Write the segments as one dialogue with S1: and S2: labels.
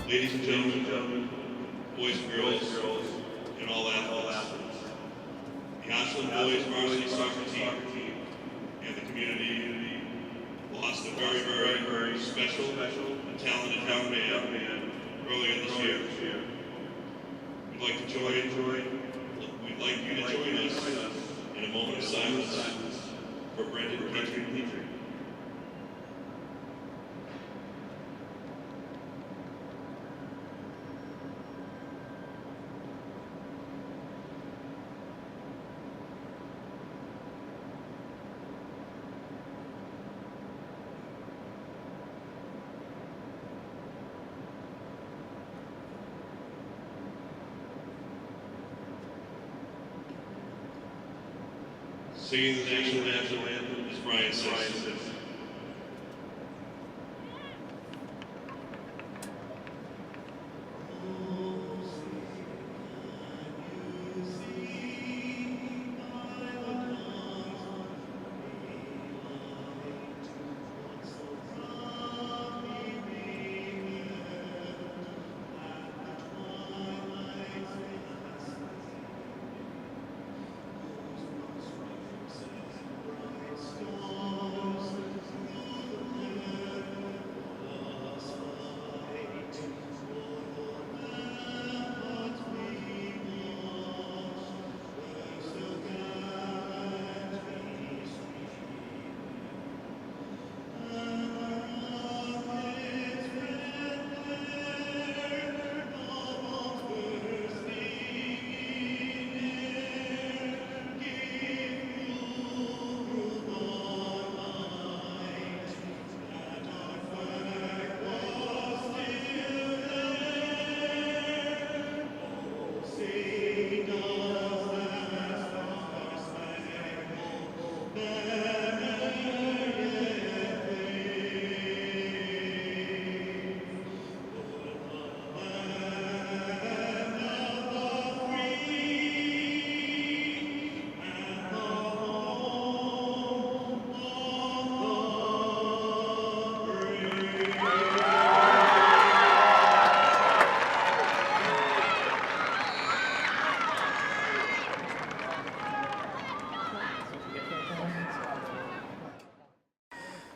S1: ladies and gentlemen, boys and girls, and all athletes, the Ashland boys varsity soccer team and the community lost a very special and talented young man earlier this year. We'd like you to join us in a moment of silence for Brendan Petrie. Singing the national anthem is Brian Simpson.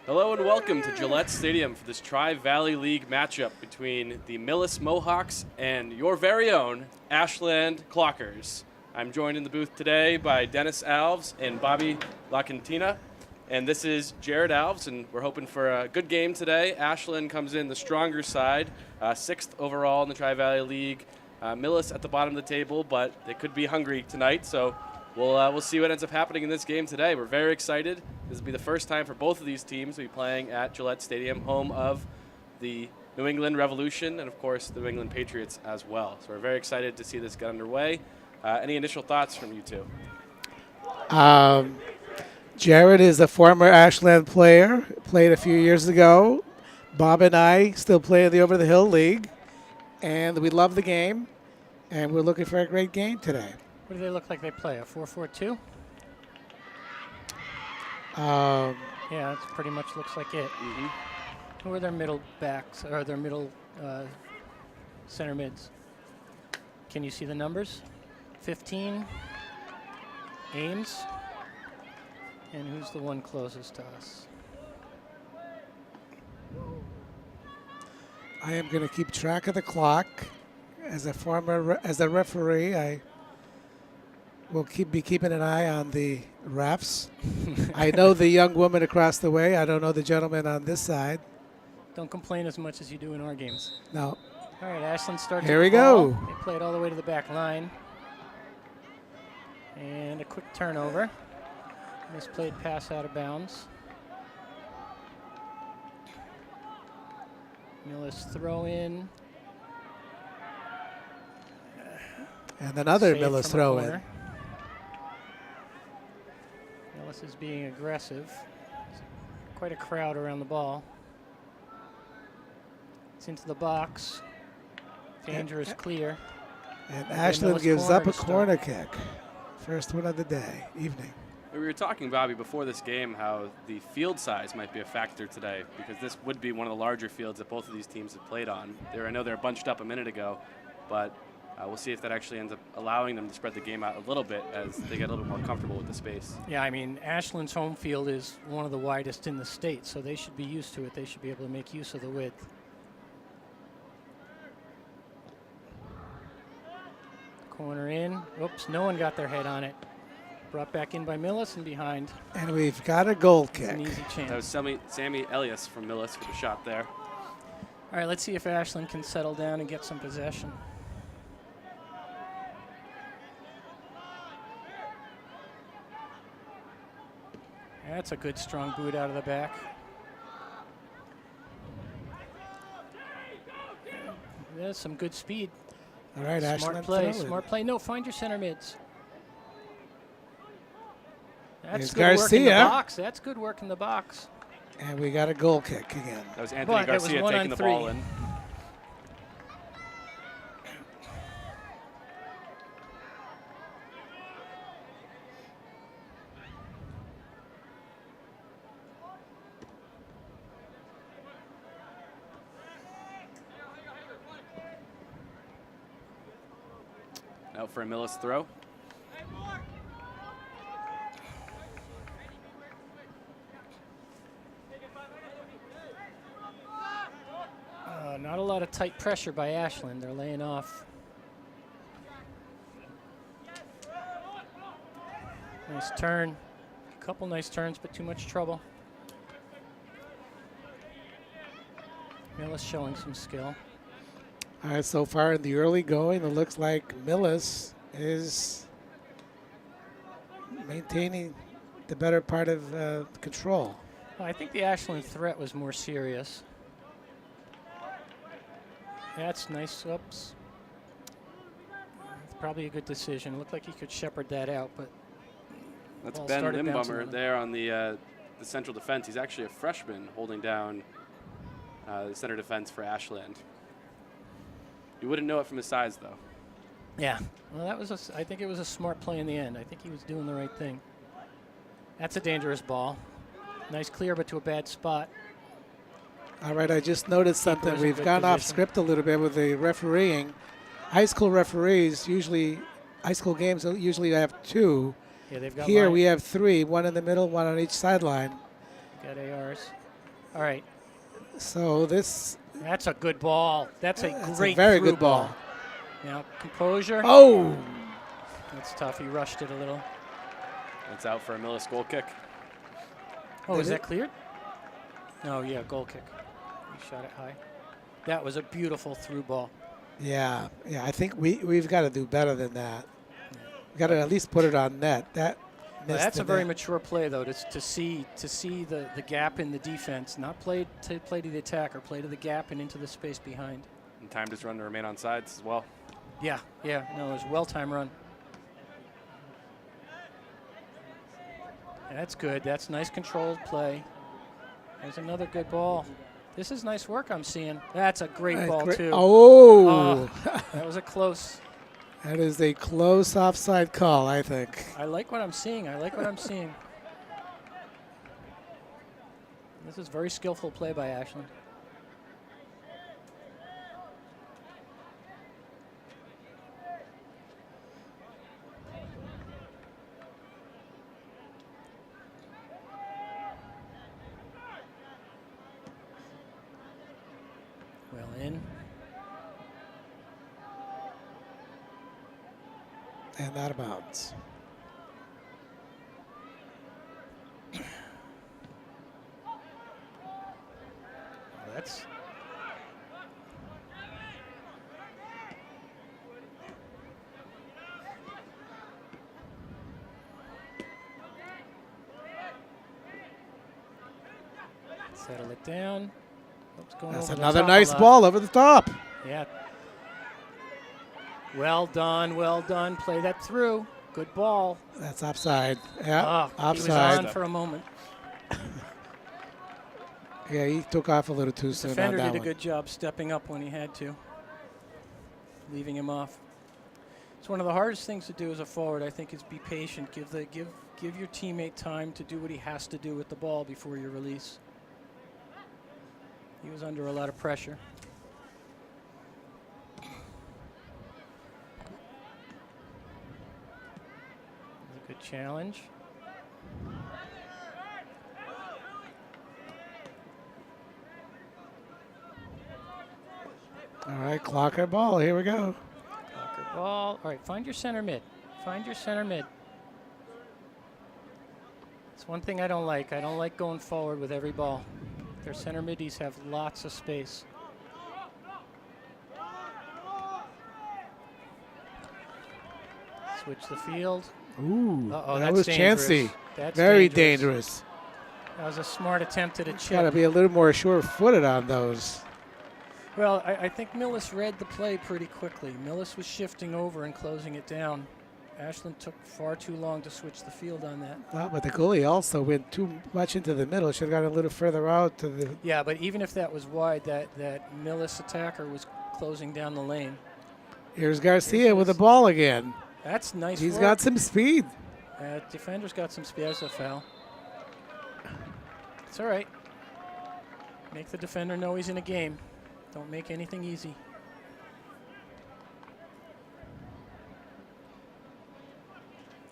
S2: Hello and welcome to Gillette Stadium for this Tri-Valley League matchup between the Millis Mohawks and your very own Ashland Clockers. I'm joined in the booth today by Dennis Alves and Bobby LaCantina, and this is Jared Alves, and we're hoping for a good game today. Ashland comes in the stronger side, 6th overall in the Tri-Valley League. Millis at the bottom of the table, but they could be hungry tonight, so we'll see what ends up happening in this game today. We're very excited. This will be the first time for both of these teams to be playing at Gillette Stadium, home of the New England Revolution and, of course, the New England Patriots as well. So we're very excited to see this get underway. Any initial thoughts from you two?
S3: Jared is a former Ashland player, played a few years ago. Bob and I still play in the Over the Hill League, and we love the game, and we're looking for a great game today.
S4: What do they look like they play, a 4-4-2? Yeah, that pretty much looks like it.
S2: Mm-hmm.
S4: Who are their middle backs, or their middle center mids? Can you see the numbers? 15, Ames, and who's the one closest to us?
S3: I am going to keep track of the clock. As a referee, I will be keeping an eye on the refs. I know the young woman across the way. I don't know the gentleman on this side.
S4: Don't complain as much as you do in our games.
S3: No.
S4: All right, Ashland starts.
S3: Here we go.
S4: They play it all the way to the back line. And a quick turnover. Misplayed pass out of bounds. Millis throw in.
S3: And another
S4: Saved
S3: Millis
S4: from
S3: throw
S4: a
S3: in.
S4: corner. Millis is being aggressive. Quite a crowd around the ball. It's into the box. Dangerous clear.
S3: And Ashland gives up a corner kick. First one of the day, evening.
S2: We were talking, Bobby, before this game how the field size might be a factor today because this would be one of the larger fields that both of these teams have played on. I know they're bunched up a minute ago, but we'll see if that actually ends up allowing them to spread the game out a little bit as they get a little more comfortable with the space.
S4: Yeah, I mean, Ashland's home field is one of the widest in the state, so they should be used to it. They should be able to make use of the width. Corner in. Oops, no one got their head on it. Brought back in by Millis and behind.
S3: And we've got a goal
S4: It's an
S3: kick.
S4: easy chance.
S2: That was Sammy Elias from Millis with a shot there.
S4: All right, let's see if Ashland can settle down and get some possession. That's a good strong boot out of the back. There's some good speed.
S3: All right,
S4: Smart
S3: Ashland.
S4: play,
S3: throw it.
S4: smart play. No, find your center mids. That's
S3: Here's
S4: good work in the
S3: Garcia.
S4: box. That's good work in the box.
S3: And we got a goal kick again.
S2: That was Anthony
S4: But it was
S2: Garcia
S4: 1
S2: taking
S4: on
S2: the
S4: 3.
S2: ball in. Out for a Millis throw.
S4: Not a lot of tight pressure by Ashland. They're laying off. Nice turn. A couple nice turns, but too much trouble. Millis showing some skill.
S3: All right, so far in the early going, it looks like Millis is maintaining the better part of control.
S4: Well, I think the Ashland threat was more serious. That's nice. Oops. It's probably a good decision. Looked like he could shepherd that out, but
S2: That's
S4: ball
S2: Ben
S4: started bouncing on
S2: Limbummer
S4: him.
S2: there on the central defense. He's actually a freshman holding down the center defense for Ashland. You wouldn't know it from his size, though.
S4: yeah. Well, that was I think it was a smart play in the end. I think he was doing the right thing. That's a dangerous ball. Nice clear, but to a bad spot.
S3: All right, I just noticed something.
S4: Keeper's in
S3: We've
S4: good
S3: gone off
S4: position.
S3: script a little bit with the refereeing. High school referees high school games usually have two.
S4: Yeah, they've got
S3: Here
S4: line.
S3: we have three, one in the middle, one on each sideline.
S4: Got ARs. All right.
S3: So this
S4: That's a good ball. That's a
S3: it's
S4: great
S3: a very
S4: through
S3: good ball.
S4: Now, composure.
S3: Oh,
S4: That's tough. He rushed it a little.
S2: It's out for a Millis goal kick.
S4: Oh,
S3: Did
S4: is
S3: it?
S4: that cleared? No, yeah, goal kick. He shot it high. That was a beautiful through ball.
S3: yeah. I think we've got to do better than that. We got to at least put it on net. That
S4: Well,
S3: missed
S4: that's
S3: the
S4: a very
S3: net.
S4: mature play, though, to see the gap in the defense, not play to the attack or play to the gap and into the space behind.
S2: And timed his run to remain on sides as well.
S4: Yeah, no, it was a well-timed run. That's good. That's nice controlled play. There's another good ball. This is nice work I'm seeing. That's a great ball, too.
S3: Oh,
S4: That was a close.
S3: that is a close offside call, I think.
S4: I like what I'm seeing. This is very skillful play by Ashland. Well in.
S3: And out of bounds.
S4: That's settle it down. Oops, going
S3: That's
S4: over the
S3: another
S4: top a
S3: nice
S4: lot.
S3: ball over the top.
S4: Yeah. Well done, well done. Play that through. Good ball.
S3: That's offside. Yeah,
S4: Oh, he was
S3: offside.
S4: on for a moment.
S3: Yeah, he took off a little too soon on
S4: Defender
S3: that
S4: did a
S3: one.
S4: good job stepping up when he had to, leaving him off. It's one of the hardest things to do as a forward, I think, is be patient. Give your teammate time to do what he has to do with the ball before you release. He was under a lot of pressure. A good challenge.
S3: All right, Clocker ball. Here we go.
S4: Blocker ball. All right, find your center mid. Find your center mid. It's one thing I don't like. I don't like going forward with every ball. Their center middies have lots of space. Switch the field.
S3: Ooh,
S4: Uh-oh,
S3: that
S4: that's
S3: was
S4: dangerous.
S3: chancy.
S4: That's
S3: Very
S4: dangerous.
S3: dangerous.
S4: That was a smart attempt at a
S3: Got to
S4: chip.
S3: be a little more sure-footed on those.
S4: Well, I think Millis read the play pretty quickly. Millis was shifting over and closing it down. Ashland took far too long to switch the field on that.
S3: Well, but the goalie also went too much into the middle. Should have gone a little further out to the.
S4: Yeah, but even if that was wide, that Millis attacker was closing down the lane.
S3: Here's Garcia with the ball again.
S4: That's nice
S3: He's
S4: work.
S3: got some speed.
S4: Defender's got some speed. That's a foul. It's all right. Make the defender know he's in a game. Don't make anything easy.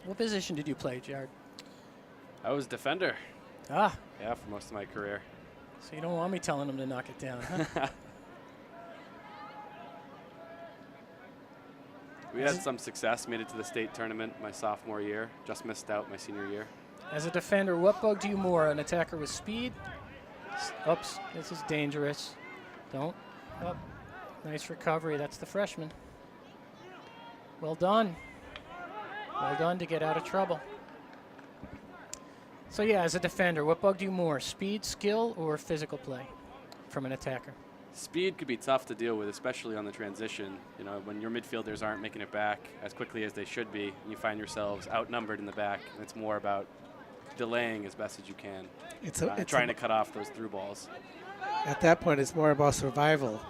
S4: What position did you play, Jared?
S2: I was defender.
S4: Ah,
S2: Yeah, for most of my career.
S4: so you don't want me telling him to knock it down, huh?
S2: We had some success, made it to the state tournament my sophomore year, just missed out my senior year.
S4: As a defender, what bugged you more, an attacker with speed? Oops, this is dangerous. Don't. Up. Nice recovery. That's the freshman. Well done. Well done to get out of trouble. So yeah, as a defender, what bugged you more, speed, skill, or physical play from an attacker?
S2: Speed could be tough to deal with, especially on the transition. You know, when your midfielders aren't making it back as quickly as they should be, and you find yourselves outnumbered in the back, and it's more about delaying as best as you can.
S3: It's
S2: trying to cut off those through balls.
S3: At that point, it's more about survival.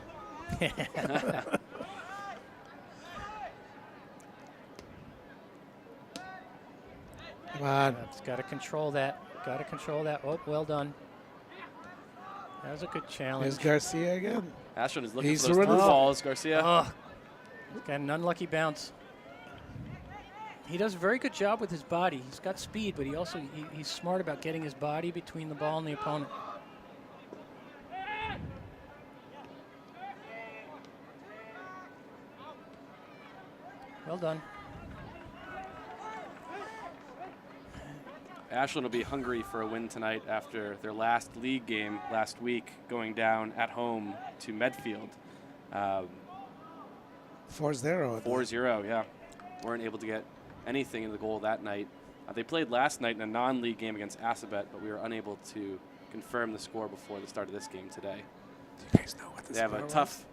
S3: Come on.
S4: It's got to control that. Got to control that. Oh, well done. That was a good challenge.
S3: There's Garcia again.
S2: Ashland is looking
S3: He's
S2: for those
S3: running
S2: through
S3: the-
S2: balls. Garcia.
S4: Oh, got an unlucky bounce. He does a very good job with his body. He's got speed, but he's smart about getting his body between the ball and the opponent. Well done.
S2: Ashland will be hungry for a win tonight after their last league game last week, going down at home to Medfield.
S3: 4-0.
S2: 4-0, yeah. Weren't able to get anything in the goal that night. They played last night in a non-league game against Assabet, but we were unable to confirm the score before the start of this game today.
S3: Do you guys know what the
S2: They have
S3: score
S2: a
S3: was?
S2: tough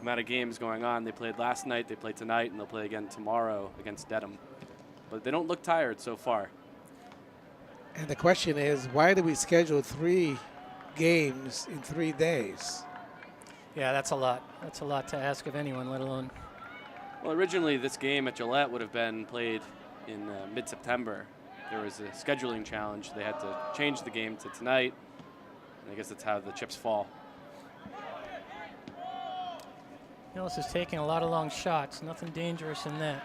S2: amount of games going on. They played last night, they played tonight, and they'll play again tomorrow against Dedham. But they don't look tired so far.
S3: And the question is, why do we schedule 3 games in 3 days?
S4: Yeah, that's a lot. That's a lot to ask of anyone, let alone.
S2: Well, originally this game at Gillette would have been played in mid-September. There was a scheduling challenge. They had to change the game to tonight. And I guess that's how the chips fall.
S4: Millis is taking a lot of long shots. Nothing dangerous in that.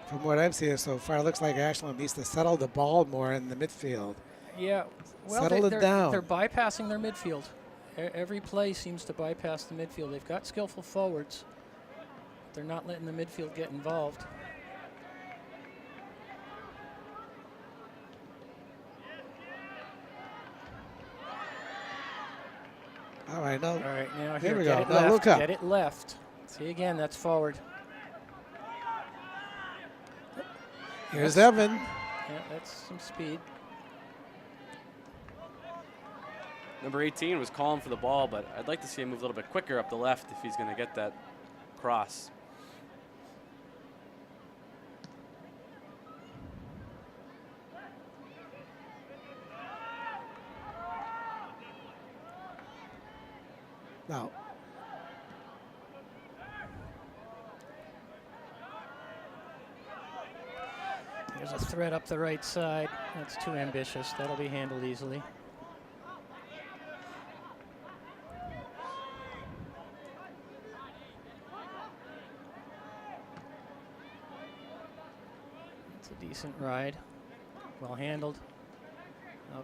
S3: From what I'm seeing so far, it looks like Ashland needs to settle the ball more in the midfield.
S4: Yeah, well,
S3: Settle it down.
S4: They're bypassing their midfield. Every play seems to bypass the midfield. They've got skillful forwards. They're not letting the midfield get involved.
S3: All right, no.
S4: All right, now
S3: Here
S4: here,
S3: we
S4: get
S3: go.
S4: it
S3: Now
S4: left.
S3: look up.
S4: Get it left. See again, that's forward.
S3: Here's Evan.
S4: Yeah, that's some speed.
S2: Number 18 was calling for the ball, but I'd like to see him move a little bit quicker up the left if he's going to get that cross.
S3: Now,
S4: There's a threat up the right side. That's too ambitious. That'll be handled easily. It's a decent ride. Well handled. Oh.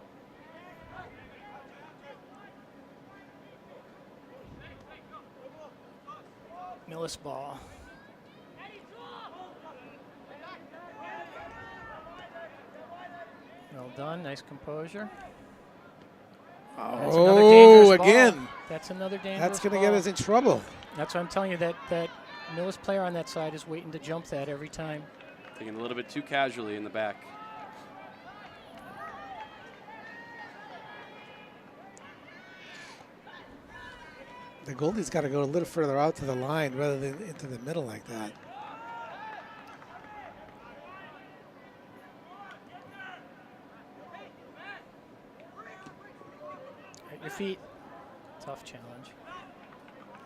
S4: Millis ball. Well done, nice composure. That's another dangerous ball.
S3: Again.
S4: That's another dangerous
S3: That's going to
S4: ball.
S3: get us in trouble.
S4: That's what I'm telling you, that Millis player on that side is waiting to jump that every time.
S2: Taking a little bit too casually in the back.
S3: The goalie's got to go a little further out to the line rather than into the middle like that.
S4: At your feet. Tough challenge.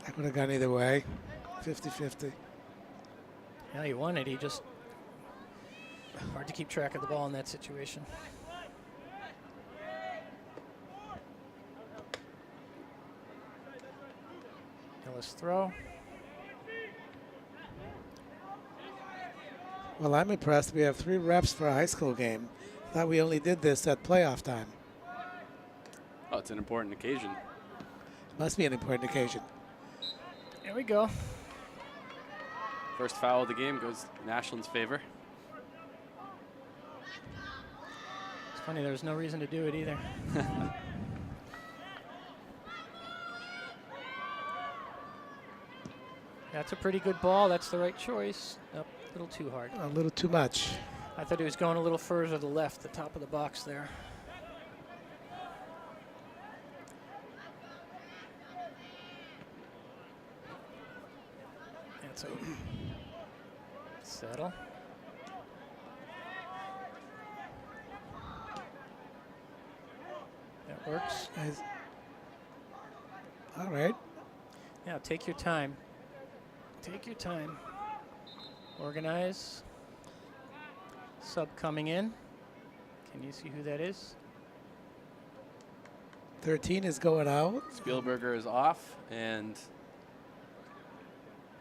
S3: That could have gone either way. 50-50.
S4: Yeah, he won it. He just hard to keep track of the ball in that situation. Millis throw.
S3: Well, I'm impressed. We have 3 reps for a high school game. Thought we only did this at playoff time.
S2: Oh, it's an important occasion.
S3: Must be an important occasion.
S4: There we go.
S2: First foul of the game goes in Ashland's favor.
S4: It's funny, there was no reason to do it either. That's a pretty good ball. That's the right choice. Nope, a little too hard.
S3: A little too much.
S4: I thought he was going a little further to the left, the top of the box there. That's a settle. That works.
S3: All right.
S4: Now take your time. Take your time. Organize. Sub coming in. Can you see who that is?
S3: 13 is going out.
S2: Spielberger is off and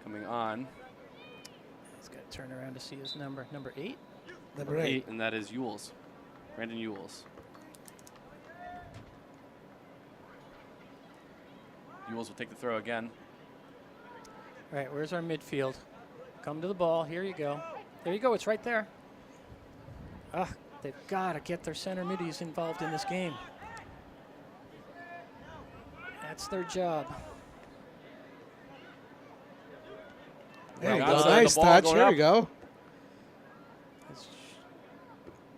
S2: coming on.
S4: He's got to turn around to see his number. Number 8?
S3: Number 8.
S2: And that is Ewells. Brandon Ewells. Ewells will take the throw again.
S4: All right, where's our midfield? Come to the ball. Here you go. There you go. It's right there. Ah, they've got to get their center middies involved in this game. That's their job.
S3: There you
S2: Well,
S3: go.
S2: outside
S3: Nice
S2: the ball
S3: touch.
S2: going
S3: Here
S2: up.
S3: we go.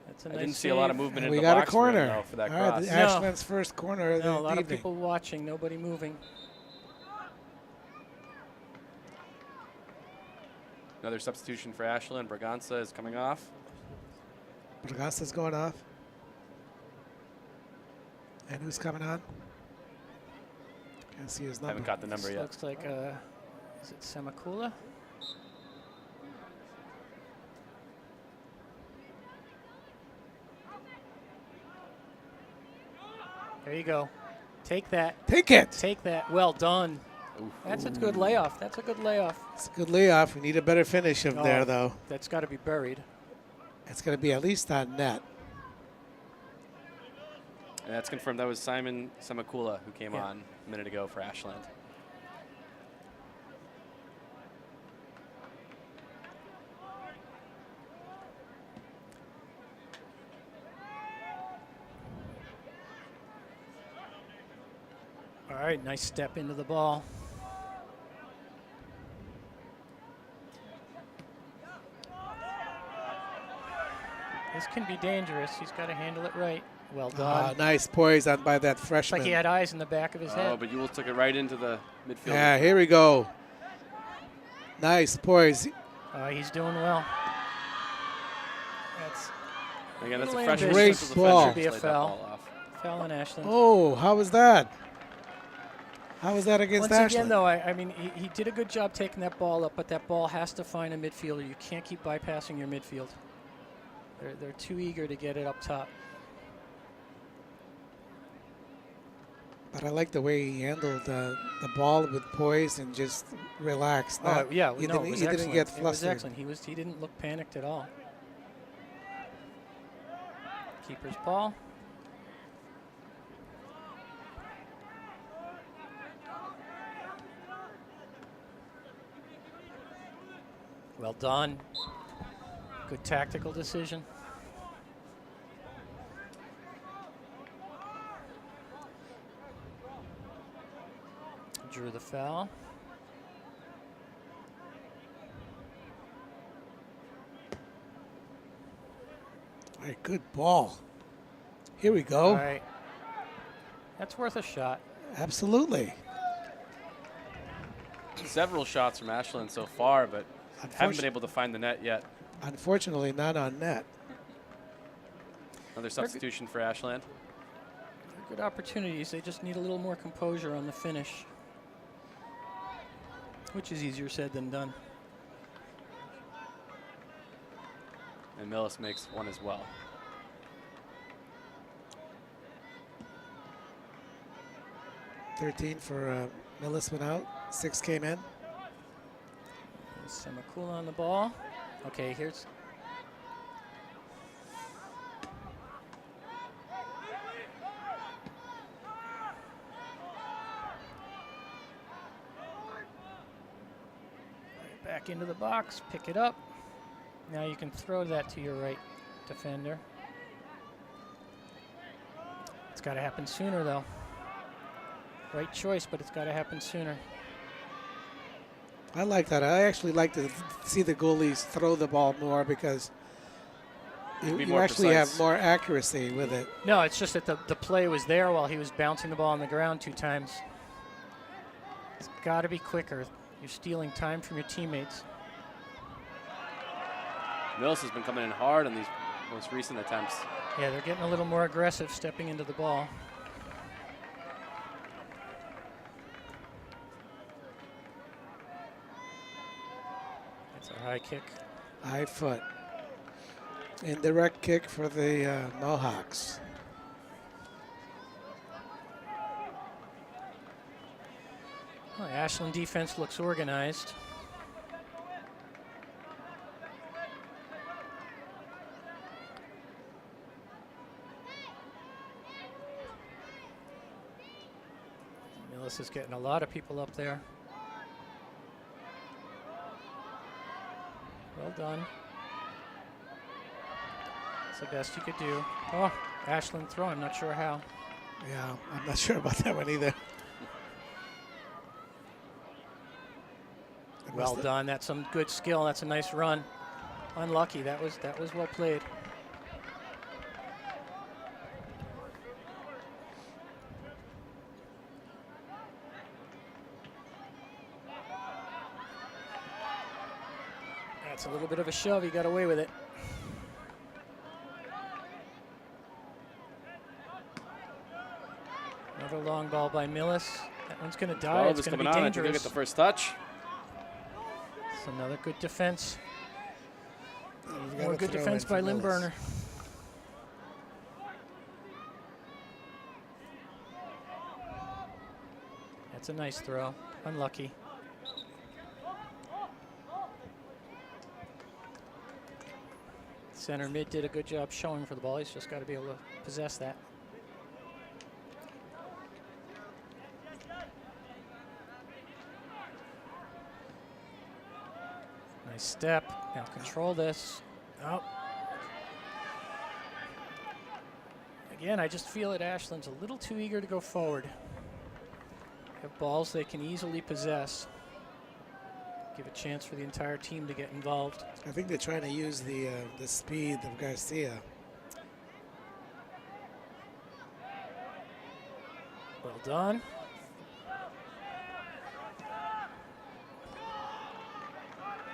S4: That's a
S2: I
S4: nice
S2: didn't see a lot of
S4: save.
S2: movement
S3: And
S2: in
S3: we
S2: the
S3: got a
S2: box rim,
S3: corner.
S2: though, for that
S3: All right,
S2: cross.
S3: the
S4: No.
S3: Ashland's first corner of
S4: No, a
S3: the
S4: lot of
S3: evening.
S4: people watching, nobody moving.
S2: Another substitution for Ashland. Braganza is coming off.
S3: Braganza's going off. And who's coming on? Can't see his number.
S2: Haven't got the number
S4: This
S2: yet.
S4: looks like, is it Semakula? There you go. Take that.
S3: Take it.
S4: Take that. Well done.
S2: Oof.
S4: That's a good layoff. That's a good layoff.
S3: It's a good layoff. We need a better finish of there, though.
S4: That's got to be buried.
S3: It's going to be at least on net.
S2: And that's confirmed. That was Simon Semakula who came
S4: Yeah.
S2: on a minute ago for Ashland.
S4: All right, nice step into the ball. This can be dangerous. He's got to handle it right. Well done.
S3: Nice poise on by that
S4: It's
S3: freshman.
S4: like he had eyes in the back of his
S2: Oh,
S4: head.
S2: but Ewell took it right into the midfield.
S3: Yeah, here we go. Nice poise.
S4: He's doing well. That's
S2: Again, that's a
S4: Little
S2: freshman.
S3: ambitious.
S2: central
S3: Great ball.
S2: defender
S4: Should be a
S2: who slayed that
S4: foul.
S2: ball off.
S4: foul on Ashland.
S3: Oh, how was that? How was that against
S4: Once
S3: Ashland?
S4: again, though, I mean, he did a good job taking that ball up, but that ball has to find a midfielder. You can't keep bypassing your midfield. They're too eager to get it up top.
S3: But I like the way he handled the ball with poise and just relaxed.
S4: Oh yeah,
S3: he
S4: no,
S3: didn't,
S4: it was
S3: he
S4: excellent.
S3: didn't get
S4: It was
S3: flustered.
S4: excellent. He didn't look panicked at all. Keeper's ball. Well done. Good tactical decision. Drew the foul.
S3: All right, good ball. Here we go.
S4: All right. That's worth a shot.
S3: Absolutely.
S2: Several shots from Ashland so far, but haven't been able to find the net yet.
S3: Unfortunately, not on net.
S2: Another substitution for Ashland.
S4: They're good opportunities. They just need a little more composure on the finish, which is easier said than done.
S2: And Millis makes one as well.
S3: $13 for Millis went out. 6 came in.
S4: Semakula on the ball. Okay, here's. Back into the box, pick it up. Now you can throw that to your right defender. It's got to happen sooner, though. Right choice, but it's got to happen sooner.
S3: I like that. I actually like to see the goalies throw the ball more because you actually have more accuracy with it.
S4: No, it's just that the play was there while he was bouncing the ball on the ground 2 times. It's got to be quicker. You're stealing time from your teammates.
S2: Millis has been coming in hard on these most recent attempts.
S4: Yeah, they're getting a little more aggressive stepping into the ball. That's a high kick.
S3: High foot. Indirect kick for the Mohawks.
S4: Well, the Ashland defense looks organized. Millis is getting a lot of people up there. Well done. That's the best you could do. Oh, Ashland throw. I'm not sure how.
S3: Yeah, I'm not sure about that one either.
S4: Well done. That's some good skill. That's a nice run. Unlucky. That was well played. That's a little bit of a shove. He got away with it. Another long ball by Millis. That one's going to die. It's going to be dangerous.
S2: I think he'll get the first touch.
S4: It's another good defense.
S3: Oh,
S4: More good defense by Lindberner. That's a nice throw. Unlucky. Center mid did a good job showing for the ball. He's just got to be able to possess that. Nice step. Now control this. Oh. Again, I just feel that Ashland's a little too eager to go forward. Have balls they can easily possess. Give a chance for the entire team to get involved.
S3: I think they're trying to use the speed of Garcia.
S4: Well done.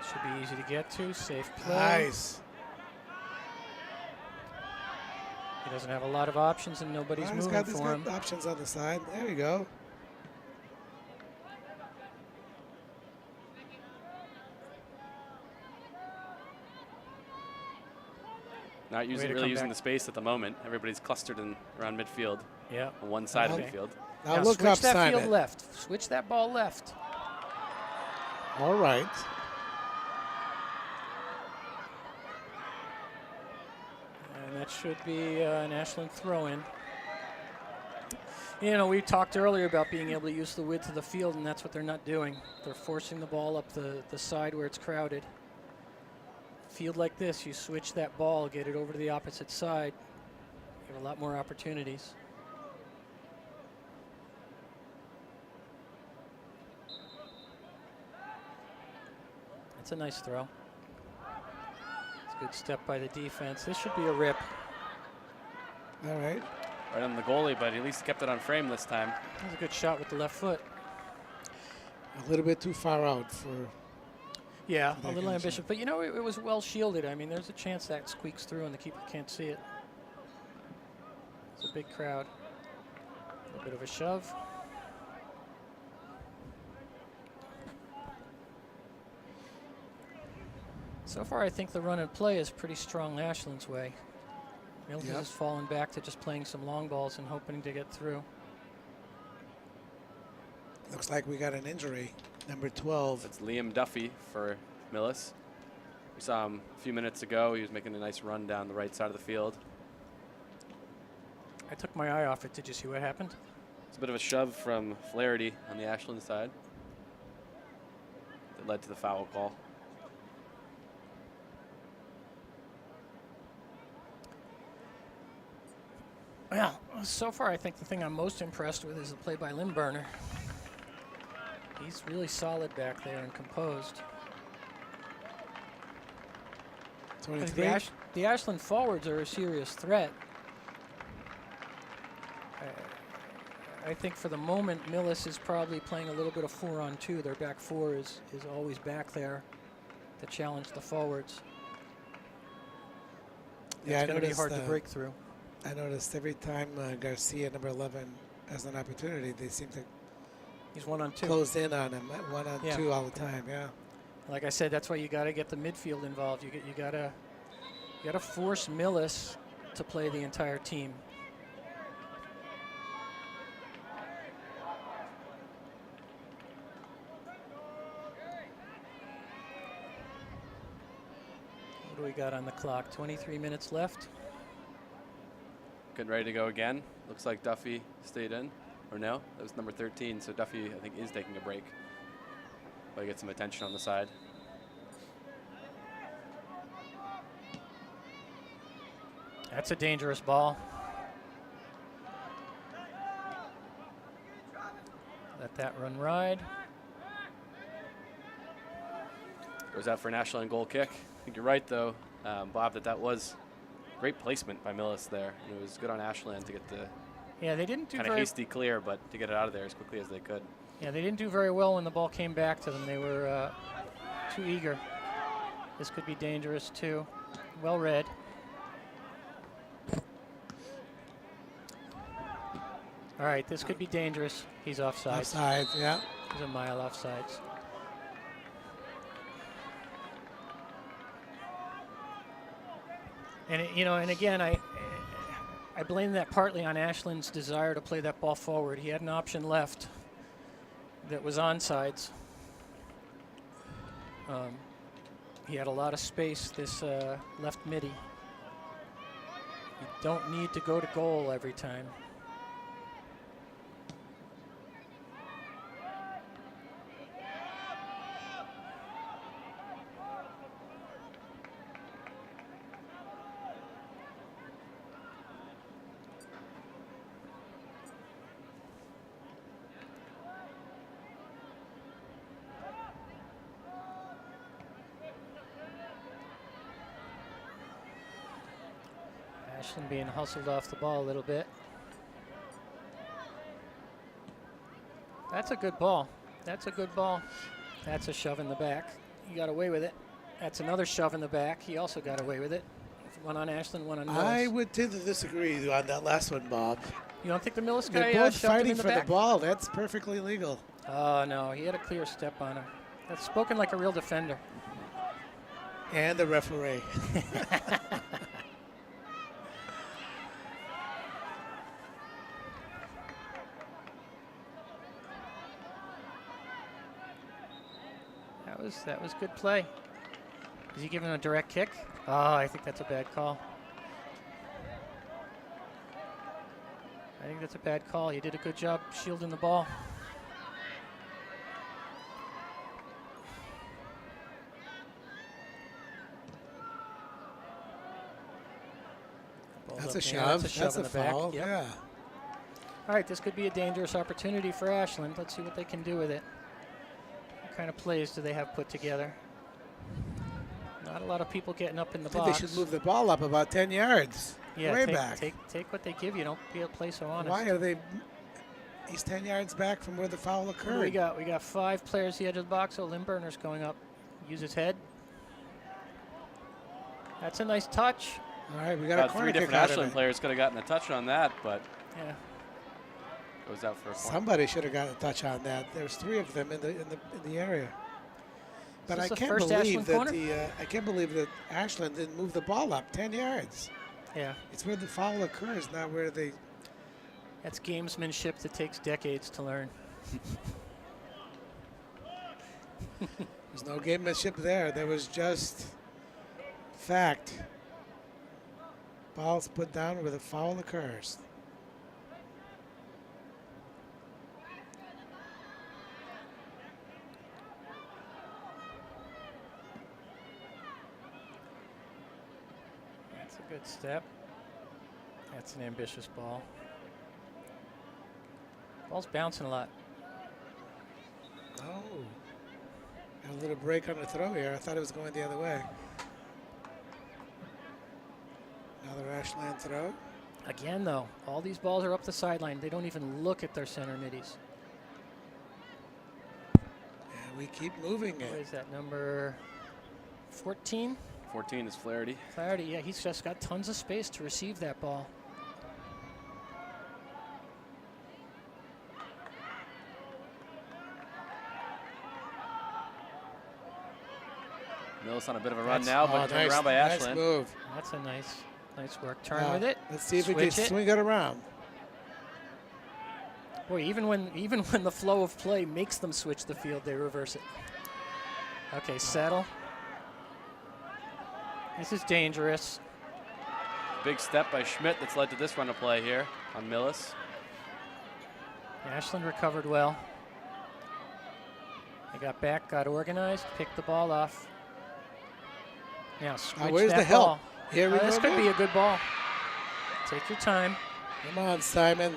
S4: Should be easy to get to. Safe play.
S3: Nice.
S4: He doesn't have a lot of options and nobody's moving
S3: He's
S4: for him.
S3: got options on the side. There we go.
S2: Not
S4: Way
S2: using
S4: to
S2: really
S4: come
S2: using
S4: back.
S2: the space at the moment. Everybody's clustered around midfield
S4: Yeah.
S2: on one side of
S3: Okay.
S2: the field.
S3: Now look
S4: switch
S3: up,
S4: that
S3: Simon.
S4: field left. Switch that ball left.
S3: All right.
S4: And that should be an Ashland throw-in. You know, we talked earlier about being able to use the width of the field, and that's what they're not doing. They're forcing the ball up the side where it's crowded. Field like this, you switch that ball, get it over to the opposite side. You have a lot more opportunities. That's a nice throw. It's a good step by the defense. This should be a rip.
S3: All right.
S2: Right on the goalie, but at least kept it on frame this time.
S4: That was a good shot with the left foot.
S3: A little bit too far out for.
S4: Yeah,
S3: That
S4: a little
S3: kind of
S4: ambitious.
S3: shot.
S4: But, you know, it was well shielded. I mean, there's a chance that squeaks through and the keeper can't see it. It's a big crowd. A little bit of a shove. So far, I think the run and play is pretty strong Ashland's way. Millis
S3: Yep.
S4: has fallen back to just playing some long balls and hoping to get through.
S3: Looks like we got an injury. Number 12.
S2: It's Liam Duffy for Millis. We saw him a few minutes ago. He was making a nice run down the right side of the field.
S4: I took my eye off it. Did you see what happened?
S2: It's a bit of a shove from Flaherty on the Ashland side that led to the foul call.
S4: Well, so far I think the thing I'm most impressed with is the play by Limburner. He's really solid back there and composed. I think
S3: 23.
S4: the Ashland forwards are a serious threat. I think for the moment, Millis is probably playing a little bit of 4-on-2. Their back four is always back there to challenge the forwards.
S3: Yeah,
S4: It's
S3: I
S4: going to be
S3: noticed,
S4: hard to break through.
S3: I noticed every time Garcia, number 11, has an opportunity, they seem to
S4: He's 1-on-2.
S3: close in on him at 1-on-2
S4: Yeah.
S3: all the time. Yeah.
S4: Like I said, that's why you got to get the midfield involved. You got to force Millis to play the entire team. What do we got on the clock? 23 minutes left.
S2: Getting ready to go again. Looks like Duffy stayed in. Or no, that was number 13. So Duffy, I think, is taking a break. But get some attention on the side.
S4: That's a dangerous ball. Let that run ride.
S2: Goes out for an Ashland goal kick. I think you're right, though, Bob, that was great placement by Millis there. And it was good on Ashland to get the
S4: Yeah, they didn't do
S2: kind of
S4: very
S2: hasty clear, but to get it out of there as quickly as they could.
S4: Yeah, they didn't do very well when the ball came back to them. They were too eager. This could be dangerous too. Well read. All right, this could be dangerous. He's offside.
S3: Offside, yeah.
S4: He's a mile offsides. And and again, I blame that partly on Ashland's desire to play that ball forward. He had an option left that was onsides. He had a lot of space, this left midi. You don't need to go to goal every time. Ashland being hustled off the ball a little bit. That's a good ball. That's a good ball. That's a shove in the back. He got away with it. That's another shove in the back. He also got away with it. One on Ashland, one on Millis.
S3: I would tend to disagree on that last one, Bob.
S4: You don't think the Millis guy
S3: They're both
S4: shoved him
S3: fighting
S4: in the
S3: for
S4: back?
S3: the ball. That's perfectly legal.
S4: Oh, no. He had a clear step on him. That's spoken like a real defender.
S3: And the referee.
S4: That was good play. Is he giving a direct kick? Oh, I think that's a bad call. I think that's a bad call. You did a good job shielding the ball. Ball's
S3: That's
S4: up
S3: a
S4: there.
S3: shove.
S4: That's a shove
S3: That's
S4: in
S3: a
S4: the back.
S3: foul.
S4: Yep.
S3: Yeah.
S4: All right, this could be a dangerous opportunity for Ashland. Let's see what they can do with it. What kind of plays do they have put together? Not a lot of people getting up in the
S3: I think
S4: box.
S3: they should move the ball up about 10 yards.
S4: Yeah,
S3: way
S4: take,
S3: back.
S4: Take what they give you. Don't be able to play so honest.
S3: Why are they? He's 10 yards back from where the foul
S4: What do
S3: occurred.
S4: we got? We got 5 players at the edge of the box. Oh, Limburner's going up. Use his head. That's a nice touch.
S3: All right, we got a
S2: About
S3: corner
S2: 3
S3: kick
S2: different
S3: out of
S2: Ashland
S3: it.
S2: players could have gotten a touch on that, but
S4: Yeah.
S2: goes out for a point.
S3: Somebody should have got a touch on that. There's 3 of them in the area. But
S4: Is
S3: I
S4: this the
S3: can't
S4: first
S3: believe
S4: Ashland
S3: that
S4: corner?
S3: I can't believe that Ashland didn't move the ball up 10 yards.
S4: Yeah.
S3: It's where the foul occurs, not where they.
S4: That's gamesmanship that takes decades to learn.
S3: There's no gamemanship there. There was just fact. Ball's put down where the foul occurs.
S4: That's a good step. That's an ambitious ball. Ball's bouncing a lot.
S3: Oh. Got a little break on the throw here. I thought it was going the other way. Another Ashland throw.
S4: Again, though, all these balls are up the sideline. They don't even look at their center middies.
S3: And we keep moving
S4: What
S3: it.
S4: is that, number 14?
S2: 14 is Flaherty.
S4: Flaherty, yeah, he's just got tons of space to receive that ball.
S2: Millis on a bit of a run
S4: That's-
S2: now, but
S3: Oh,
S2: turned around by
S3: nice
S2: Ashland.
S3: move.
S4: That's a nice work. Turn
S3: Now,
S4: with it.
S3: Let's see if we can
S4: Switch it.
S3: swing it around.
S4: Boy, even when the flow of play makes them switch the field, they reverse it. Okay, settle. This is dangerous.
S2: Big step by Schmidt that's led to this run of play here on Millis.
S4: Ashland recovered well. They got back, got organized, picked the ball off. Now switch
S3: where's
S4: that
S3: the help?
S4: ball.
S3: Here we
S4: This
S3: go
S4: could
S3: again.
S4: be a good ball. Take your time.
S3: Come on, Simon.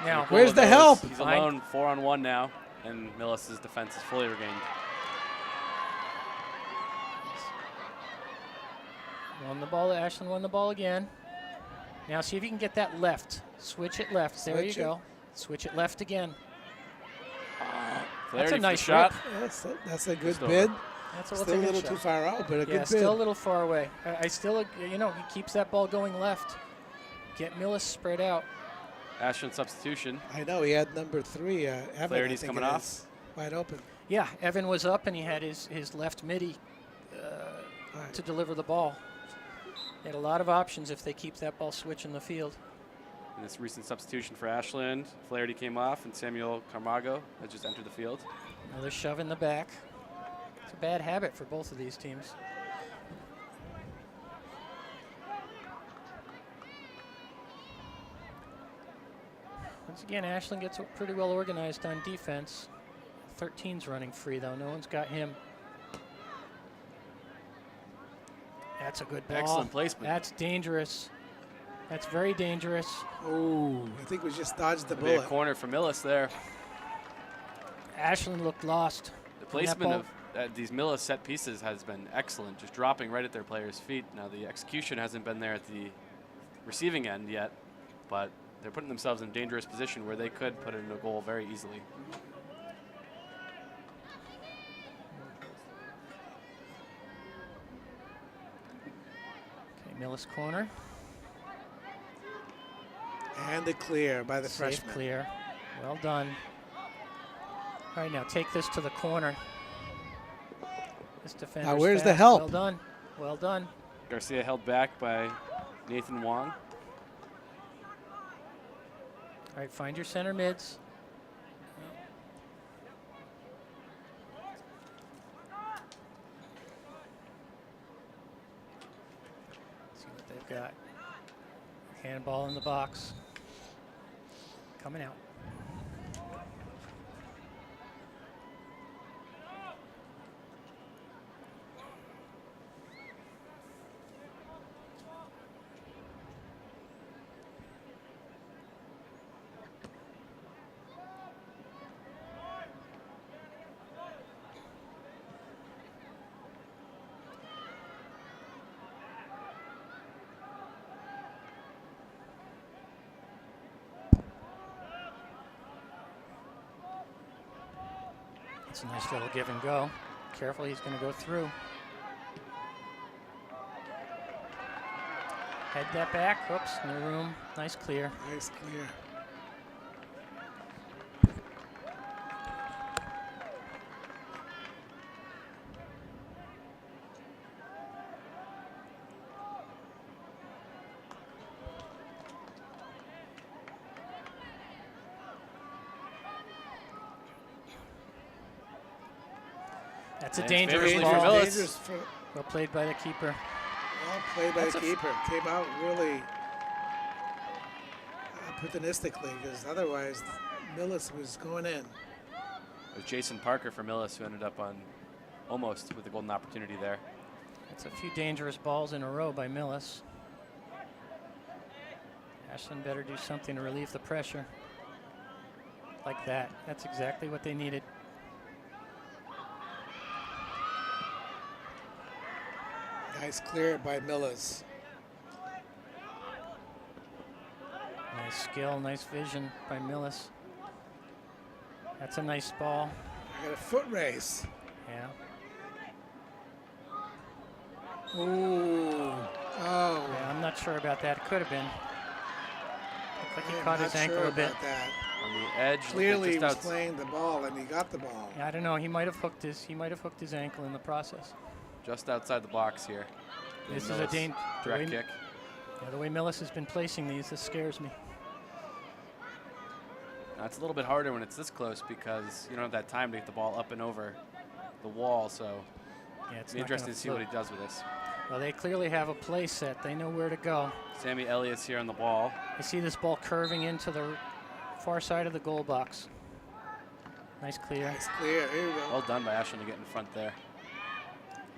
S4: Now,
S3: Where's
S2: Cool
S3: the
S2: with
S3: help?
S2: those. He's
S4: Behind-
S2: alone, 4-on-1 now, and Millis's defense is fully regained.
S4: won the ball. Ashland won the ball again. Now see if you can get that left. Switch it left. There you
S3: Switch it.
S4: go. Switch it left again.
S2: Flaherty
S4: That's a
S2: for the
S4: nice
S2: shot.
S3: That's a good
S2: Just over.
S3: bid.
S4: That's a
S3: Still a
S4: good
S3: little
S4: shot.
S3: too far out, but a
S4: Yeah,
S3: good bid.
S4: still a little far away. I still, he keeps that ball going left. Get Millis spread out.
S2: Ashland substitution.
S3: I know he had number 3. Evan, I
S2: Flaherty's
S3: think
S2: coming
S3: it
S2: off.
S3: is, wide open.
S4: Yeah, Evan was up and he had his left midi
S3: Right.
S4: to deliver the ball. They had a lot of options if they keep that ball switching the field.
S2: In this recent substitution for Ashland, Flaherty came off, and Samuel Carmago has just entered the field.
S4: Another shove in the back. It's a bad habit for both of these teams. Once again, Ashland gets pretty well organized on defense. 13's running free, though. No one's got him. That's a good ball.
S2: Excellent placement.
S4: That's dangerous. That's very dangerous.
S3: Oh, I think we just dodged the
S2: Could be a
S3: bullet.
S2: corner for Millis there.
S4: Ashland looked lost.
S2: The
S4: that
S2: placement
S4: ball-
S2: of these Millis set pieces has been excellent, just dropping right at their players' feet. Now the execution hasn't been there at the receiving end yet, but they're putting themselves in a dangerous position where they could put in a goal very easily.
S4: Okay, Millis corner.
S3: And a clear by the
S4: Safe
S3: freshman.
S4: clear. Well done. All right, now take this to the corner. This defender.
S3: where's the help?
S4: Well done. Well done.
S2: Garcia held back by Nathan Wong.
S4: All right, find your center mids. got handball in the box. Coming out. It's a nice little give and go. Careful, he's going to go through. Head that back. Oops, no room. Nice clear.
S3: Nice clear.
S4: That's a
S2: And
S4: dangerous
S2: favorably for
S4: ball.
S2: Millis.
S3: Dangerous for,
S4: Well played by the keeper.
S3: well played by
S4: That's
S3: the
S4: a
S3: keeper. Came out really opportunistically, because otherwise Millis was going in.
S2: It was Jason Parker for Millis who ended up on almost with the golden opportunity there.
S4: That's a few dangerous balls in a row by Millis. Ashland better do something to relieve the pressure. Like that. That's exactly what they needed.
S3: Nice clear by Millis.
S4: Nice skill, nice vision by Millis. That's a nice ball.
S3: I got a foot race.
S4: Yeah.
S3: Ooh. Oh.
S4: Yeah, I'm not sure about that. It could have been. Looked like he
S3: I'm
S4: caught
S3: not
S4: his ankle
S3: sure
S4: a bit.
S3: about that.
S2: On the edge,
S3: Clearly he
S2: just
S3: was playing the ball and he got the ball.
S4: Yeah, I don't know. He might have hooked his ankle in the process.
S2: just outside the box here.
S4: This
S2: Millis,
S4: is a
S2: direct kick.
S4: Yeah, the way Millis has been placing these, this scares me.
S2: Now, it's a little bit harder when it's this close because you don't have that time to get the ball up and over the wall. So
S4: Yeah, it's
S2: it'll be
S4: not
S2: interesting
S4: gonna
S2: to see what
S4: float.
S2: he does with this.
S4: Well, they clearly have a play set. They know where to go.
S2: Sammy Elliott's here on the ball.
S4: I see this ball curving into the far side of the goal box. Nice clear.
S3: Nice clear. Here we go.
S2: Well done by Ashland to get in front there.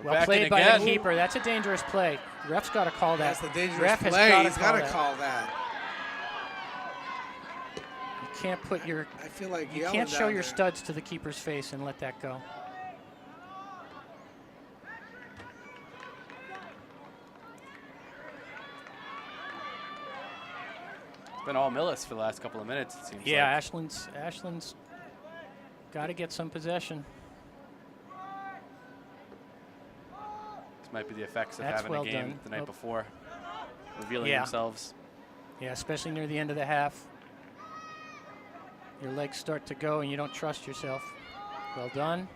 S2: We're
S4: Well
S2: back
S4: played
S2: in
S4: by
S2: again.
S4: the keeper. That's a dangerous play. Ref's got to call that.
S3: That's the dangerous
S4: Ref has
S3: play.
S4: gotta
S3: He's got to
S4: that.
S3: call that.
S4: You can't put your
S3: I feel like
S4: you
S3: yelling
S4: can't show
S3: down
S4: your
S3: there.
S4: studs to the keeper's face and let that go.
S2: It's been all Millis for the last couple of minutes, it seems
S4: Yeah,
S2: like.
S4: Ashland's got to get some possession.
S2: This might be the effects of
S4: That's
S2: having
S4: well
S2: a game
S4: done.
S2: the night
S4: Oh.
S2: before, revealing
S4: Yeah.
S2: themselves.
S4: Yeah, especially near the end of the half. Your legs start to go and you don't trust yourself. Well done.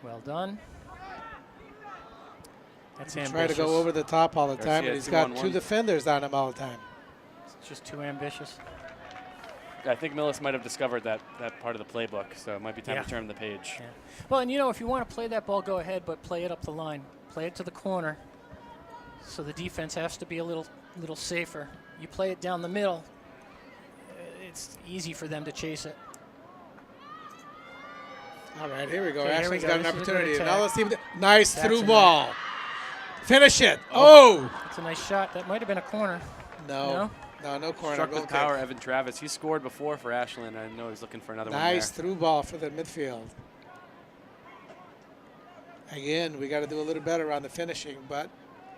S4: Well done. That's
S3: He
S4: ambitious.
S3: try to go over the top all the
S2: Garcia
S3: time, and he's got
S2: 2-on-1.
S3: two defenders on him all the time.
S4: It's just too ambitious.
S2: I think Millis might have discovered that part of the playbook, so it might be time
S4: Yeah.
S2: to turn the page.
S4: Yeah. Well, and you know, if you want to play that ball, go ahead, but play it up the line. Play it to the corner. So the defense has to be a little safer. You play it down the middle, it's easy for them to chase it.
S3: All right, here we go.
S4: Okay, here we
S3: Ashland's
S4: go.
S3: got an
S4: This is a good
S3: opportunity.
S4: attack.
S3: Now let's see. Nice
S4: That's
S3: through
S4: a
S3: ball. Finish it. Oh.
S4: That's a nice shot. That might have been a corner.
S3: No. No corner.
S2: Struck
S3: Goal
S2: with
S3: kick.
S2: power, Evan Travis. He scored before for Ashland. I know he's looking for another
S3: Nice
S2: one there.
S3: through ball for the midfield. Again, we got to do a little better on the finishing, but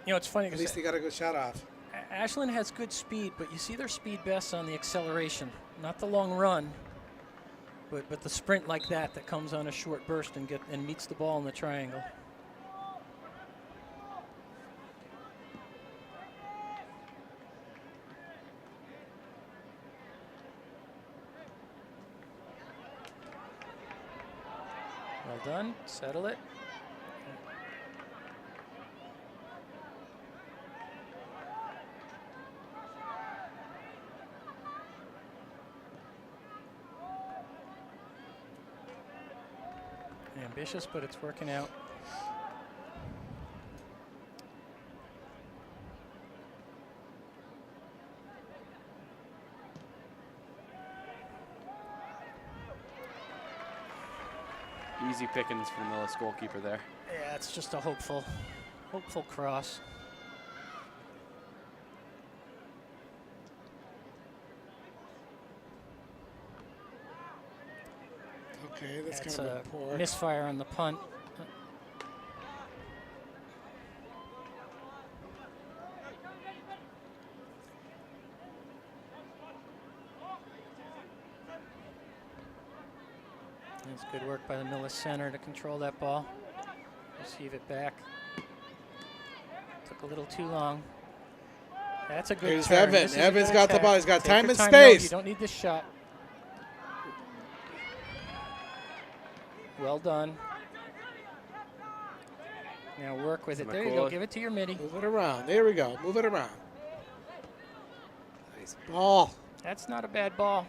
S4: You know, it's funny
S3: at
S4: because
S3: least he got a good shot off.
S4: Ashland has good speed, but you see their speed best on the acceleration, not the long run, but the sprint like that comes on a short burst and meets the ball in the triangle. Well done. Settle it. Ambitious, but it's working out.
S2: Easy pickings for the Millis goalkeeper there.
S4: Yeah, it's just a hopeful cross.
S3: Okay, that's
S4: That's
S3: kind of
S4: a
S3: a poor.
S4: misfire on the punt. That's good work by the Millis center to control that ball. Receive it back. Took a little too long. That's a good
S3: Here's
S4: turn.
S3: Evan.
S4: This is a
S3: Evan's
S4: good
S3: got the
S4: attack.
S3: ball. He's got
S4: Take
S3: time
S4: your
S3: and
S4: No,
S3: space.
S4: you don't need this shot. Well done. Now work with it. There you go.
S2: McCoy.
S4: Give it to your midi.
S3: Move it around. There we go. Move it around. Nice ball.
S4: That's not a bad ball.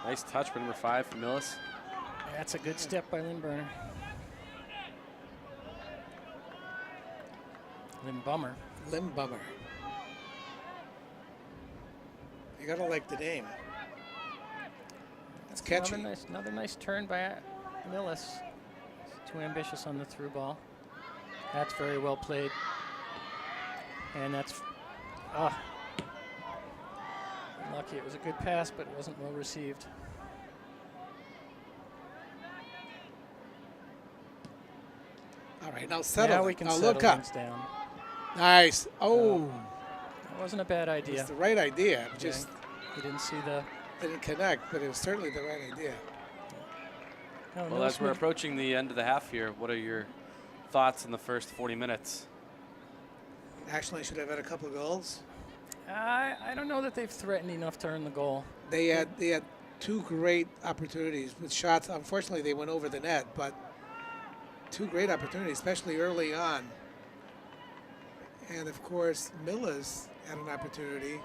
S2: Nice touch by number 5 for Millis.
S4: That's a good step by Lindberner. Lindbummer.
S3: Limb bummer. You gotta like the name. It's catchy.
S4: Another nice turn by Millis. Too ambitious on the through ball. That's very well played. And that's lucky. It was a good pass, but it wasn't well received.
S3: All right, now settle.
S4: Now
S3: it.
S4: we can
S3: now
S4: settle
S3: look up.
S4: things down.
S3: Nice. Oh,
S4: That wasn't a bad
S3: it's
S4: idea.
S3: the right idea. Just
S4: You didn't see the.
S3: didn't connect, but it was certainly the right idea.
S4: No,
S2: Well, as we're approaching the end of the half here, what are your thoughts in the first 40 minutes?
S3: Actually, I should have had a couple of goals.
S4: I don't know that they've threatened enough to earn the goal.
S3: They had two great opportunities with shots. Unfortunately, they went over the net, but two great opportunities, especially early on. And of course, Millis had an opportunity.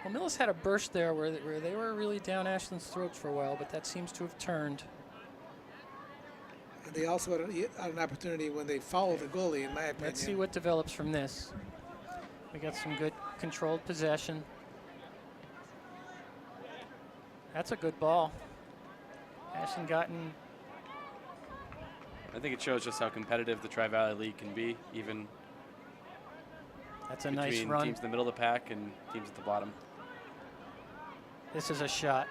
S4: Well, Millis had a burst there where they were really down Ashland's throats for a while, but that seems to have turned.
S3: And they also had an opportunity when they fouled the goalie, in my opinion.
S4: Let's see what develops from this. We got some good controlled possession. That's a good ball. Ashland gotten.
S2: I think it shows just how competitive the Tri-Valley League can be, even
S4: That's a
S2: between
S4: nice run.
S2: teams in the middle of the pack and teams at the bottom.
S4: This is a shot.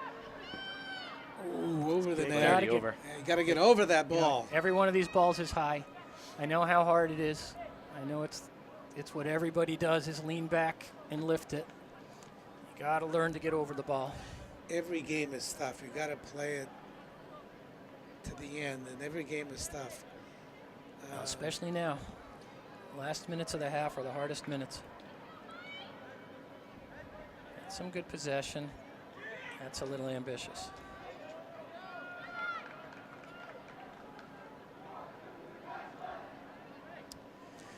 S3: Ooh, over the
S2: Take
S3: net.
S2: it
S4: Gotta get-
S2: over.
S3: Yeah, you got to get over that ball.
S4: Every one of these balls is high. I know how hard it is. I know it's what everybody does is lean back and lift it. You got to learn to get over the ball.
S3: Every game is tough. You got to play it to the end, and every game is tough.
S4: Especially now. Last minutes of the half are the hardest minutes. Some good possession. That's a little ambitious.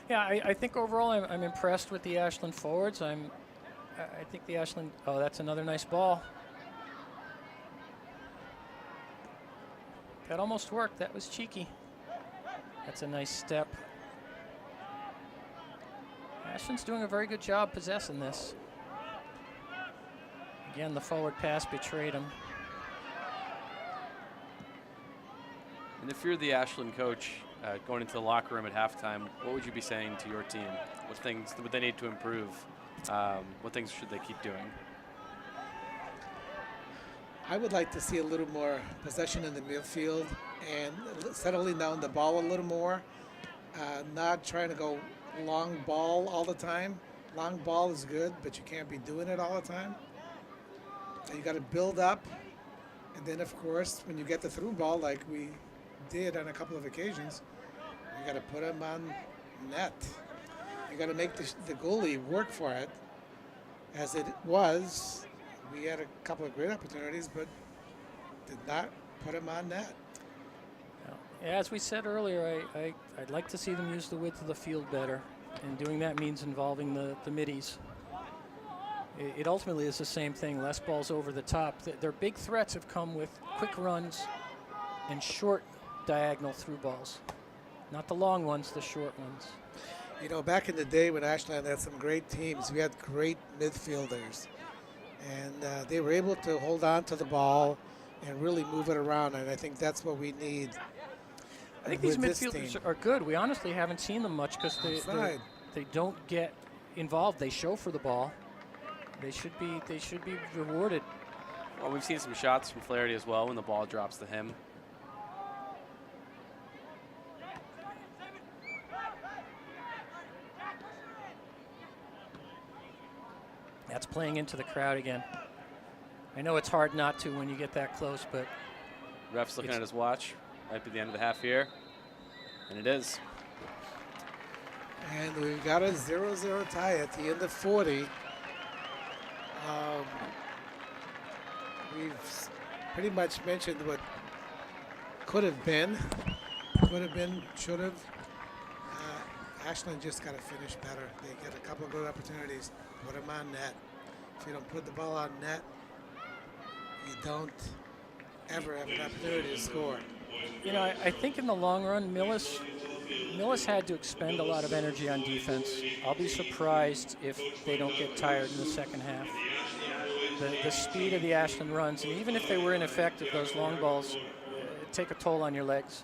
S4: Yeah, I think overall I'm impressed with the Ashland forwards. I think the Ashland. Oh, that's another nice ball. That almost worked. That was cheeky. That's a nice step. Ashland's doing a very good job possessing this. Again, the forward pass betrayed him.
S2: And if you're the Ashland coach going into the locker room at halftime, what would you be saying to your team? What things would they need to improve? What things should they keep doing?
S3: I would like to see a little more possession in the midfield and settling down the ball a little more. Not trying to go long ball all the time. Long ball is good, but you can't be doing it all the time. So you got to build up, and then of course when you get the through ball like we did on a couple of occasions, you got to put them on net. You got to make the goalie work for it. As it was, we had a couple of great opportunities, but did not put them on net.
S4: As we said earlier, I'd like to see them use the width of the field better, and doing that means involving the middies. It ultimately is the same thing, less balls over the top. Their big threats have come with quick runs and short diagonal through balls. Not the long ones, the short ones.
S3: You know, back in the day when Ashland had some great teams, we had great midfielders. And they were able to hold on to the ball and really move it around. And I think that's what we need.
S4: I think these
S3: with this
S4: midfielders
S3: team.
S4: are good. We honestly haven't seen them much because they don't get involved. They show for the ball. They should be rewarded.
S2: Well, we've seen some shots from Flaherty as well when the ball drops to him.
S4: That's playing into the crowd again. I know it's hard not to when you get that close, but
S2: Ref's looking at his watch. Might be the end of the half here. And it is.
S3: And we've got a 0-0 tie at the end of 40. We've pretty much mentioned what could have been, should have. Ashland just got to finish better. They get a couple of good opportunities. Put them on net. If you don't put the ball on net, you don't ever have an opportunity to score.
S4: you know, I think in the long run, Millis had to expend a lot of energy on defense. I'll be surprised if they don't get tired in the second half. The speed of the Ashland runs, and even if they were ineffective, those long balls take a toll on your legs.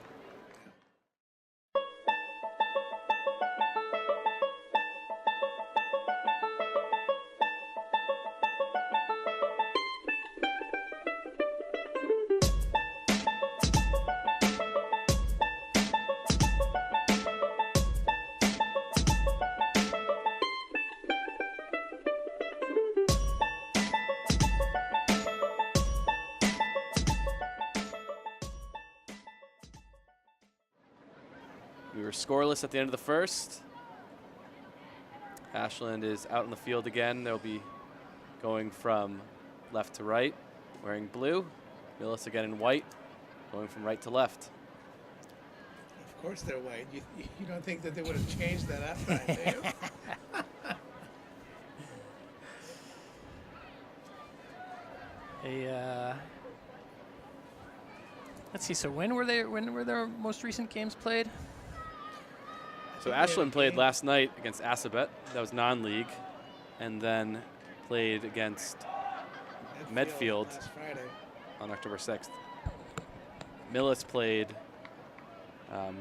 S2: We were scoreless at the end of the first. Ashland is out in the field again. They'll be going from left to right, wearing blue. Millis again in white, going from right to left.
S3: Of course they're white. You don't think that they would have changed that halftime, do you?
S4: Let's see. So when were their most recent games played?
S2: So Ashland played last night against Assabet. That was non-league, and then played against Medfield
S3: last Friday.
S2: on October 6th. Millis played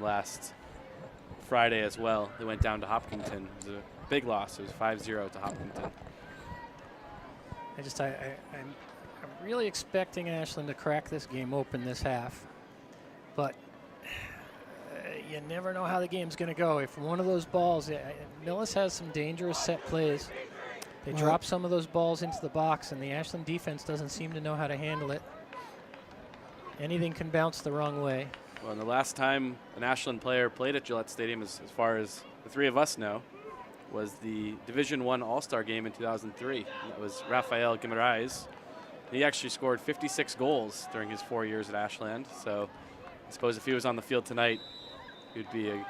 S2: last Friday as well. They went down to Hopkinton. It was a big loss. It was 5-0 to Hopkinton.
S4: I'm really expecting Ashland to crack this game open this half, but you never know how the game's going to go. If one of those balls, Millis has some dangerous set plays. They drop some of those balls into the box, and the Ashland defense doesn't seem to know how to handle it. Anything can bounce the wrong way.
S2: Well, and the last time an Ashland player played at Gillette Stadium, as far as the three of us know, was the Division I All-Star game in 2003. And that was Rafael Guimaraes. He actually scored 56 goals during his 4 years at Ashland. So I suppose if he was on the field tonight, he would be a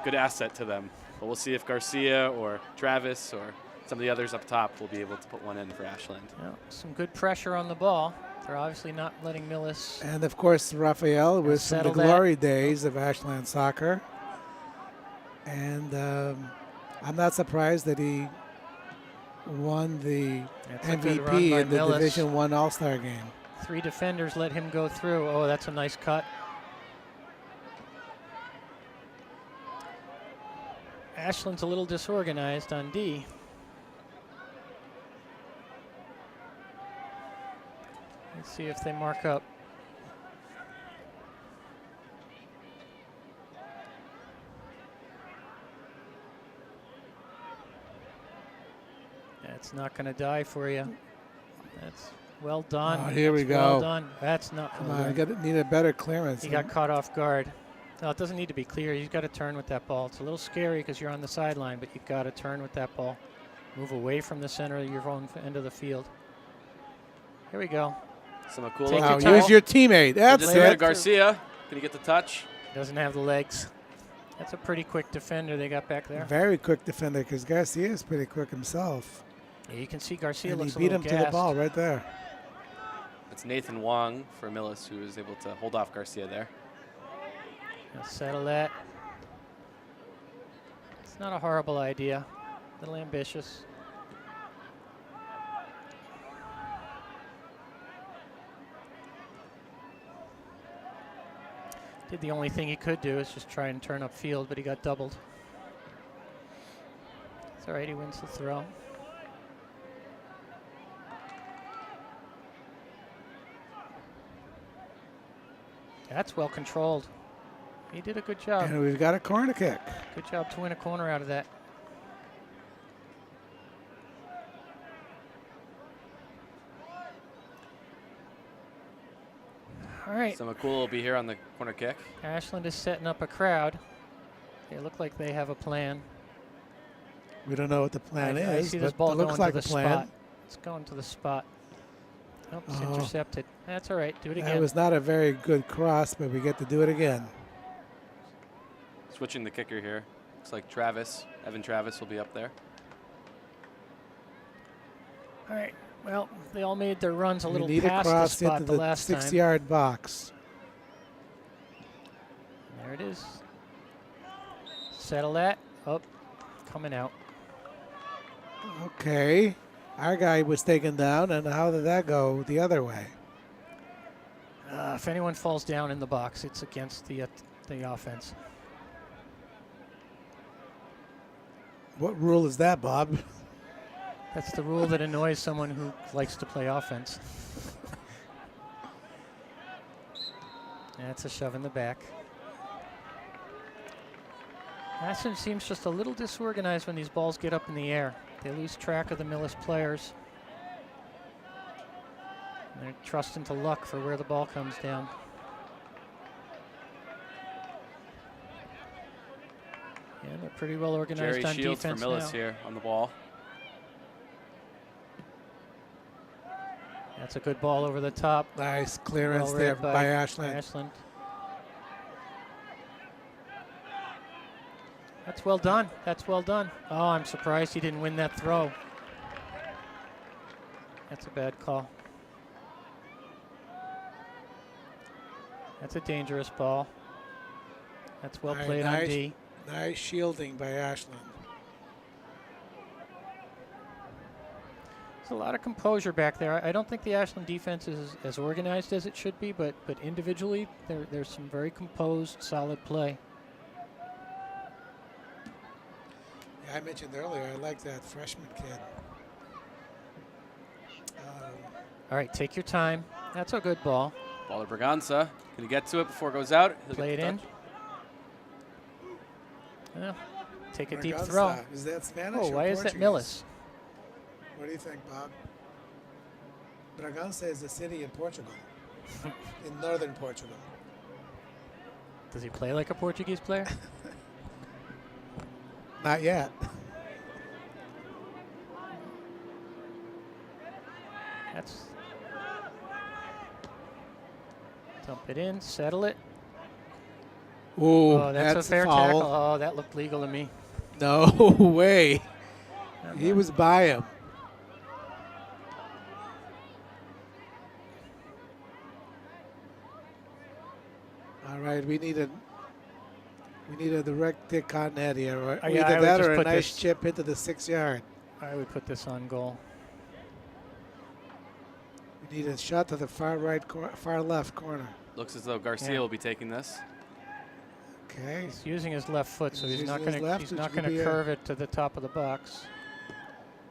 S2: good asset to them. But we'll see if Garcia or Travis or some of the others up top will be able to put one in for Ashland.
S4: Yeah, some good pressure on the ball. They're obviously not letting Millis.
S3: And of course, Rafael with some of the glory days of Ashland soccer. And I'm not surprised that he won the MVP in the
S4: Millis.
S3: Division I All-Star game.
S4: 3 defenders let him go through. Oh, that's a nice cut. Ashland's a little disorganized on D. Let's see if they mark up. That's not going to die for you. That's well done.
S3: Oh, here we go.
S4: Well done. That's not.
S3: Come on, need a better clearance.
S4: He got caught off guard. No, it doesn't need to be clear. You've got to turn with that ball. It's a little scary because you're on the sideline, but you've got to turn with that ball. Move away from the center of your own end of the field. Here we go.
S2: Samakula.
S3: Wow, here's your teammate. That's
S2: Just to
S3: it.
S2: Garcia. Can he get the touch?
S4: Doesn't have the legs. That's a pretty quick defender they got back there.
S3: Very quick defender because Garcia is pretty quick himself.
S4: Yeah, you can see Garcia
S3: And
S4: looks
S3: he beat
S4: a
S3: him
S4: little
S3: to the
S4: gassed.
S3: ball right there.
S2: It's Nathan Wong for Millis, who was able to hold off Garcia there.
S4: Now settle that. It's not a horrible idea. A little ambitious. Did the only thing he could do is just try and turn up field, but he got doubled. It's all right, he wins the throw. That's well controlled. He did a good job.
S3: And we've got a corner kick.
S4: Good job to win a corner out of that. All right.
S2: So McCool will be here on the corner kick.
S4: Ashland is setting up a crowd. They look like they have a plan.
S3: We don't know what the plan
S4: I
S3: is,
S4: see this
S3: but
S4: ball
S3: it looks
S4: going
S3: like
S4: to
S3: a
S4: the
S3: plan.
S4: spot. It's going to the spot. Oh, it's
S3: Oh.
S4: intercepted. That's all right. Do it
S3: That
S4: again.
S3: was not a very good cross, but we get to do it again.
S2: Switching the kicker here. Looks like Evan Travis will be up there.
S4: All right. Well, they all made their runs a
S3: We
S4: little
S3: need a
S4: past the
S3: cross
S4: spot
S3: into
S4: the
S3: the
S4: last time.
S3: 6-yard box.
S4: There it is. Settle that. Oh, coming out.
S3: Okay. Our guy was taken down, and how did that go the other way?
S4: If anyone falls down in the box, it's against the offense.
S3: What rule is that, Bob?
S4: That's the rule that annoys someone who likes to play offense. That's a shove in the back. Ashland seems just a little disorganized when these balls get up in the air. They lose track of the Millis players. And they're trusting to luck for where the ball comes down. Yeah, they're pretty well organized
S2: Jerry
S4: on
S2: Shields for
S4: defense
S2: Millis
S4: now.
S2: here on the ball.
S4: That's a good ball over the top.
S3: Nice clearance
S4: Well
S3: there
S4: read
S3: by Ashland.
S4: Ashland. That's well done. That's well done. Oh, I'm surprised he didn't win that throw. That's a bad call. That's a dangerous ball. That's well
S3: All right,
S4: played on
S3: nice.
S4: D.
S3: Nice shielding by Ashland.
S4: There's a lot of composure back there. I don't think the Ashland defense is as organized as it should be, but individually, there's some very composed, solid play.
S3: Yeah, I mentioned earlier, I like that freshman kid.
S4: All right, take your time. That's a good ball.
S2: Ball to Braganza. Can he get to it before it goes out? He'll
S4: Play
S2: get
S4: it
S2: the
S4: in.
S2: touch.
S4: Yeah. Take a deep
S3: Braganza.
S4: throw.
S3: Is that Spanish
S4: Oh,
S3: or
S4: why is that
S3: Portuguese?
S4: Millis?
S3: What do you think, Bob? Bragança is a city in Portugal, in northern Portugal.
S4: Does he play like a Portuguese player?
S3: Not yet.
S4: That's dump it in, settle it.
S3: Ooh,
S4: Oh, that's a fair
S3: foul.
S4: tackle. Oh, that looked legal to me.
S3: No way. He was by him. All right, we need a direct kick on that here. Or
S4: Oh, yeah, I
S3: either
S4: would
S3: that
S4: just
S3: or a
S4: put
S3: nice
S4: this-
S3: chip into the 6-yard.
S4: I would put this on goal.
S3: We need a shot to the far left corner.
S2: Looks as though Garcia
S4: Yeah.
S2: will be taking this.
S3: Okay.
S4: He's using his left foot, so
S3: He's
S4: he's not
S3: using his
S4: going
S3: left,
S4: to. He's
S3: which
S4: not
S3: could
S4: going
S3: be
S4: to
S3: a-
S4: curve it to the top of the box.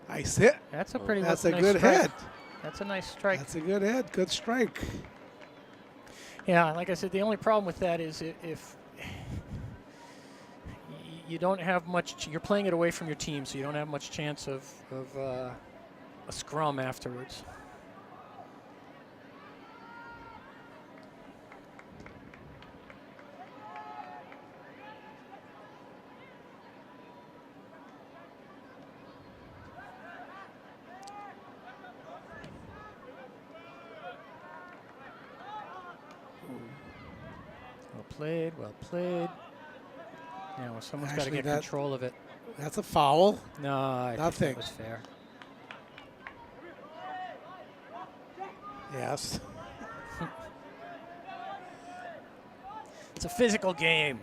S3: Nice hit.
S4: That's a pretty.
S3: That's a
S4: nice
S3: good
S4: strike.
S3: hit.
S4: That's a nice strike.
S3: That's a good hit. Good strike.
S4: Yeah, like I said, the only problem with that is if you don't have much, you're playing it away from your team, so you don't have much chance of a scrum afterwards. Well played, well played. Now someone's got to
S3: Actually,
S4: get
S3: that-
S4: control of it.
S3: That's a foul.
S4: No, I think
S3: Nothing.
S4: that was fair.
S3: Yes.
S4: It's a physical game.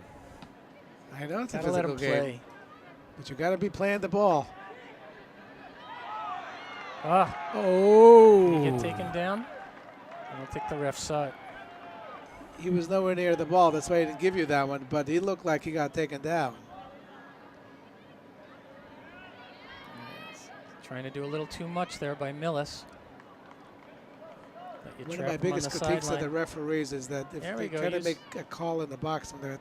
S3: I know it's
S4: Gotta
S3: a
S4: let
S3: physical
S4: him
S3: game.
S4: play.
S3: But you got to be playing the ball.
S4: Ah,
S3: Oh.
S4: did he get taken down? I don't think the ref saw it.
S3: He was nowhere near the ball. That's why he didn't give you that one. But he looked like he got taken down.
S4: Yes. Trying to do a little too much there by Millis. But you
S3: One of
S4: trap
S3: my
S4: him on
S3: biggest
S4: the
S3: critiques of
S4: sideline.
S3: the referees is that if
S4: There
S3: they
S4: we go.
S3: try to
S4: Use-
S3: make a call in the box when they're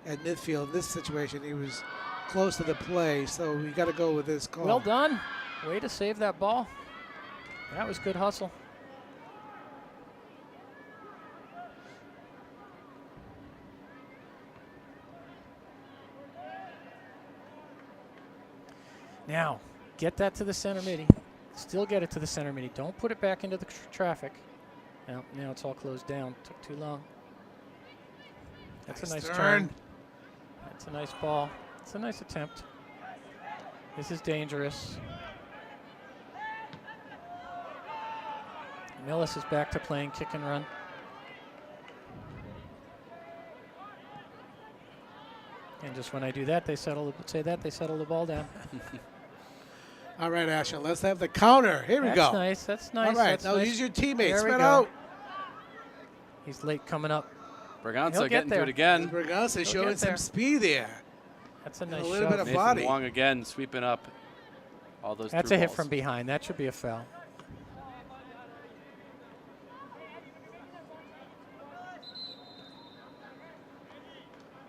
S3: at midfield, in this situation, he was close to the play. So we got to go with this call.
S4: Well done. Way to save that ball. That was good hustle. Now, get that to the center midi. Still get it to the center midi. Don't put it back into the traffic. Now it's all closed down. Took too long. That's a nice turn. That's a nice ball. It's a nice attempt. This is dangerous. Millis is back to playing kick and run. And just when I do that, they settle the ball down.
S3: All right, Ashley, let's have the counter. Here we
S4: That's
S3: go.
S4: nice. That's nice.
S3: All right,
S4: That's
S3: now
S4: nice.
S3: use your teammates.
S4: There we
S3: Spread
S4: go.
S3: out.
S4: He's late coming up. He'll
S2: Berganza
S4: get
S2: getting to
S4: there.
S2: it again.
S3: Berganza
S4: He'll
S3: showing
S4: get
S3: some
S4: there.
S3: speed there.
S4: That's a
S3: And
S4: nice
S3: a little
S4: shot.
S3: bit of
S2: Nathan
S3: body.
S2: Wong again sweeping up all those
S4: That's
S2: through
S4: a hit
S2: balls.
S4: from behind. That should be a foul.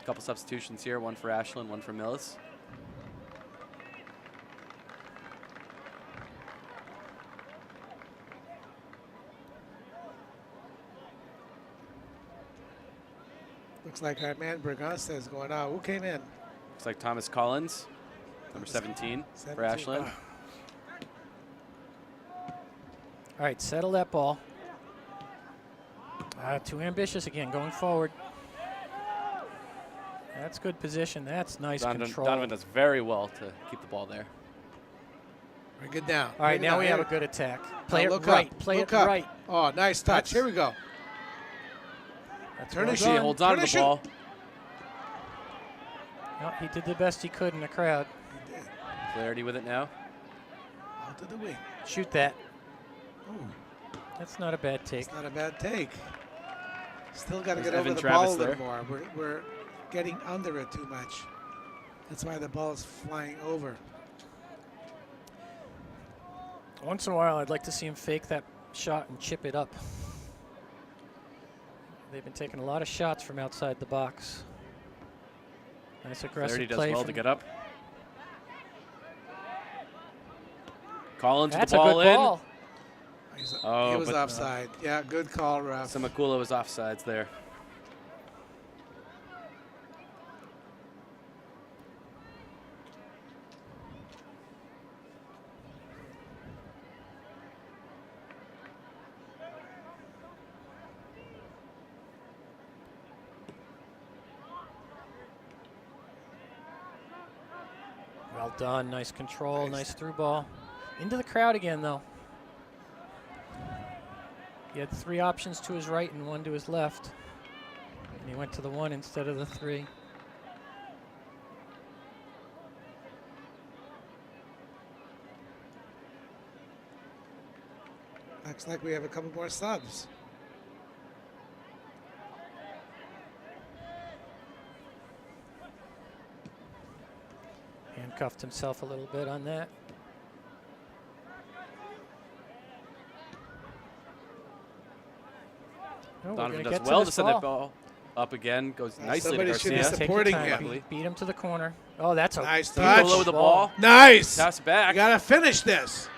S2: Couple substitutions here, one for Ashland, one for Millis.
S3: Looks like our man Berganza is going out. Who came in?
S2: Looks like Thomas Collins, number 17 for
S3: 17.
S2: Ashland.
S4: All right, settle that ball. Too ambitious again, going forward. That's good position. That's nice control.
S2: Donovan does very well to keep the ball there.
S3: Bring it down.
S4: All right,
S3: Bring it
S4: now
S3: down.
S4: we have
S3: Here.
S4: a good attack. Play
S3: Now
S4: it
S3: look
S4: right.
S3: up.
S4: Play
S3: Look
S4: it
S3: up.
S4: right.
S3: Oh, nice touch.
S4: That's-
S3: Here we go.
S4: That's
S3: Turn
S4: well
S3: and
S2: He
S3: shoot.
S4: done.
S2: holds on to
S3: Turn
S2: the
S3: and shoot.
S2: ball.
S4: No, he did the best he could in the crowd.
S2: Flaherty with it now.
S3: Out to the wing.
S4: Shoot that.
S3: Ooh,
S4: That's not a bad take.
S3: it's not a bad take. Still got to
S2: There's
S3: get over
S2: Evan
S3: the
S2: Travis
S3: ball a little
S2: there.
S3: more. We're getting under it too much. That's why the ball is flying over.
S4: Once in a while, I'd like to see him fake that shot and chip it up. They've been taking a lot of shots from outside the box. Nice aggressive
S2: Flaherty does
S4: play.
S2: well
S4: from-
S2: to get up. Collins with
S4: That's
S2: the
S4: a
S2: ball
S4: good
S2: in.
S4: ball.
S2: Oh,
S3: he was
S2: but,
S3: offside. Yeah, good call, ref.
S2: Samakula was offsides there.
S4: Well done. Nice control.
S3: Nice.
S4: Nice through ball. Into the crowd again, though. He had 3 options to his right and 1 to his left. And he went to the 1 instead of the 3.
S3: Looks like we have a couple more subs.
S4: Handcuffed himself a little bit on that. Oh, we're
S2: Donovan
S4: gonna
S2: does
S4: get
S2: well
S4: to
S2: to
S4: this
S2: send
S4: ball.
S2: that ball up again. Goes nicely to
S3: somebody should be
S2: Garcia.
S4: Take your
S3: supporting
S4: time.
S3: him.
S4: Beat him to the corner. Oh, that's a
S3: Nice
S2: Below
S3: touch.
S2: the ball.
S3: Nice.
S2: Pass back.
S3: You got to finish this.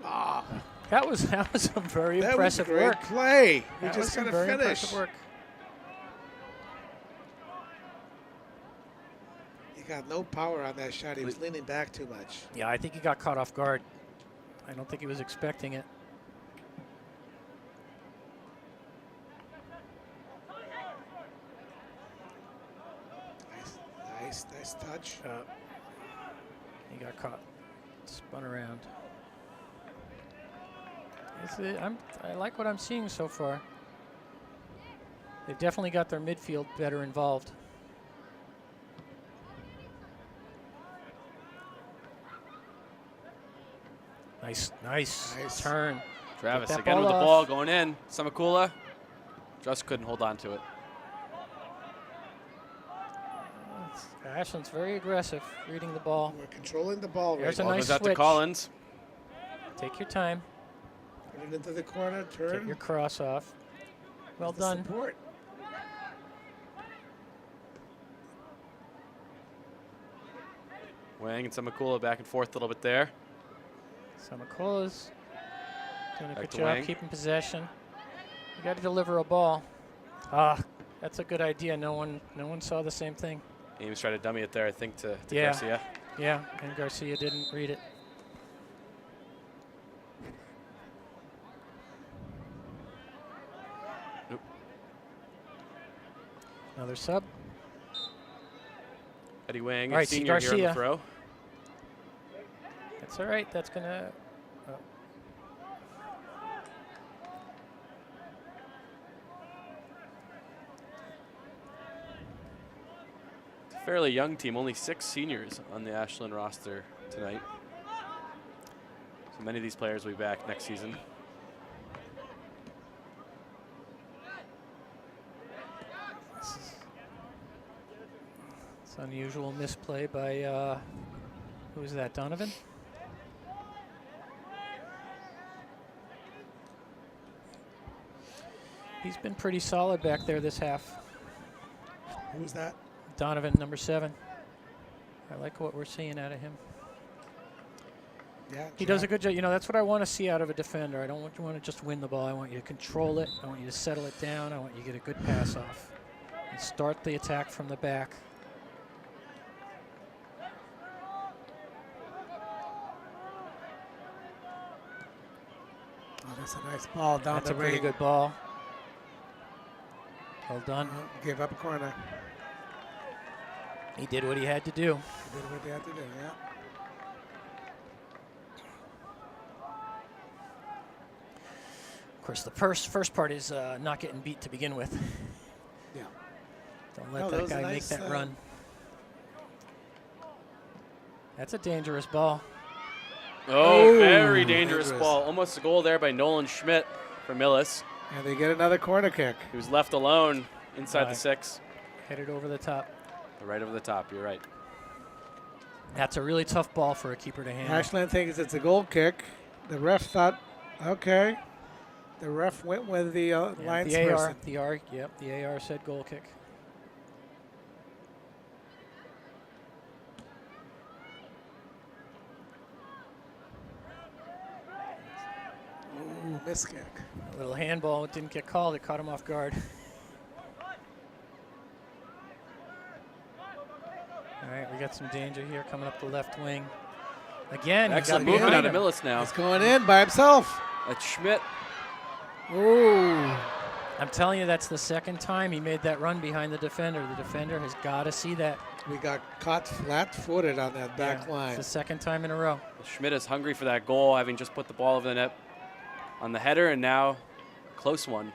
S3: Ah,
S4: That was some very
S3: that was
S4: impressive
S3: great
S4: work.
S3: play. We
S4: That was
S3: just
S4: some
S3: got to
S4: very
S3: finish.
S4: impressive work.
S3: He got no power on that shot. He was leaning back too much.
S4: Yeah, I think he got caught off guard. I don't think he was expecting it.
S3: Nice touch.
S4: He got caught. Spun around. I like what I'm seeing so far. They've definitely got their midfield better involved. Nice turn.
S2: Travis
S4: that
S2: again
S4: ball
S2: with the
S4: off.
S2: ball going in. Samakula just couldn't hold on to it.
S4: Ashland's very aggressive, reading the ball.
S3: We're controlling the ball right
S4: There's a
S3: now.
S2: Ball
S4: nice
S2: goes out to
S4: switch.
S2: Collins.
S4: Take your time.
S3: Put it into the corner,
S4: Get
S3: turn.
S4: your cross off. Well
S3: with the
S4: done.
S3: Support.
S2: Wang and Samakula back and forth a little bit there.
S4: Samakola's doing a
S2: Back
S4: good
S2: to
S4: job
S2: Wang.
S4: keeping possession. You got to deliver a ball. That's a good idea. No one saw the same thing.
S2: Ames tried to dummy it there, I think, to
S4: Yeah.
S2: Garcia.
S4: Yeah, and Garcia didn't read it.
S2: Nope.
S4: Another sub.
S2: Eddie Wang,
S4: All right,
S2: a senior here on the
S4: Garcia.
S2: throw.
S4: That's all right. That's gonna.
S2: Fairly young team, only 6 seniors on the Ashland roster tonight. So many of these players will be back next season.
S4: It's unusual misplay by who was that? Donovan. He's been pretty solid back there this half.
S3: Who's that?
S4: Donovan, number 7. I like what we're seeing out of him.
S3: Yeah.
S4: He does a good job. You know, that's what I want to see out of a defender. I don't want you to just win the ball. I want you to control it. I want you to settle it down. I want you to get a good pass off. And start the attack from the back.
S3: Oh, that's a nice ball down
S4: That's
S3: the
S4: a pretty
S3: ring.
S4: good ball. Well done.
S3: Gave up a corner.
S4: He did what he had to do.
S3: Did what they had to do, yeah.
S4: Of course, the first part is not getting beat to begin with.
S3: Yeah.
S4: Don't let
S3: No, that
S4: that
S3: was a
S4: guy
S3: nice,
S4: make that run. That's a dangerous ball.
S2: Oh, very
S3: Ooh,
S2: dangerous
S3: dangerous.
S2: ball. Almost a goal there by Nolan Schmidt for Millis.
S3: And they get another corner kick.
S2: He was left alone inside the
S4: Right.
S2: 6.
S4: Headed over the top.
S2: Right over the top, you're right.
S4: That's a really tough ball for a keeper to handle.
S3: Ashland thinks it's a goal kick. The ref thought, okay. The ref went with the
S4: Yeah,
S3: linesperson.
S4: the AR said goal kick.
S3: Ooh, miss kick.
S4: A little handball. It didn't get called. It caught him off guard. All right, we got some danger here coming up the left wing. Again, he got
S2: Excellent
S3: behind
S2: movement out of
S4: him.
S2: Millis now.
S3: He's going in by himself.
S2: That's Schmidt.
S3: Ooh.
S4: I'm telling you, that's the second time he made that run behind the defender. The defender has got to see that.
S3: We got caught flat-footed on that back
S4: Yeah,
S3: line.
S4: It's the second time in a row.
S2: Schmidt is hungry for that goal, having just put the ball over the net on the header, and now a close one.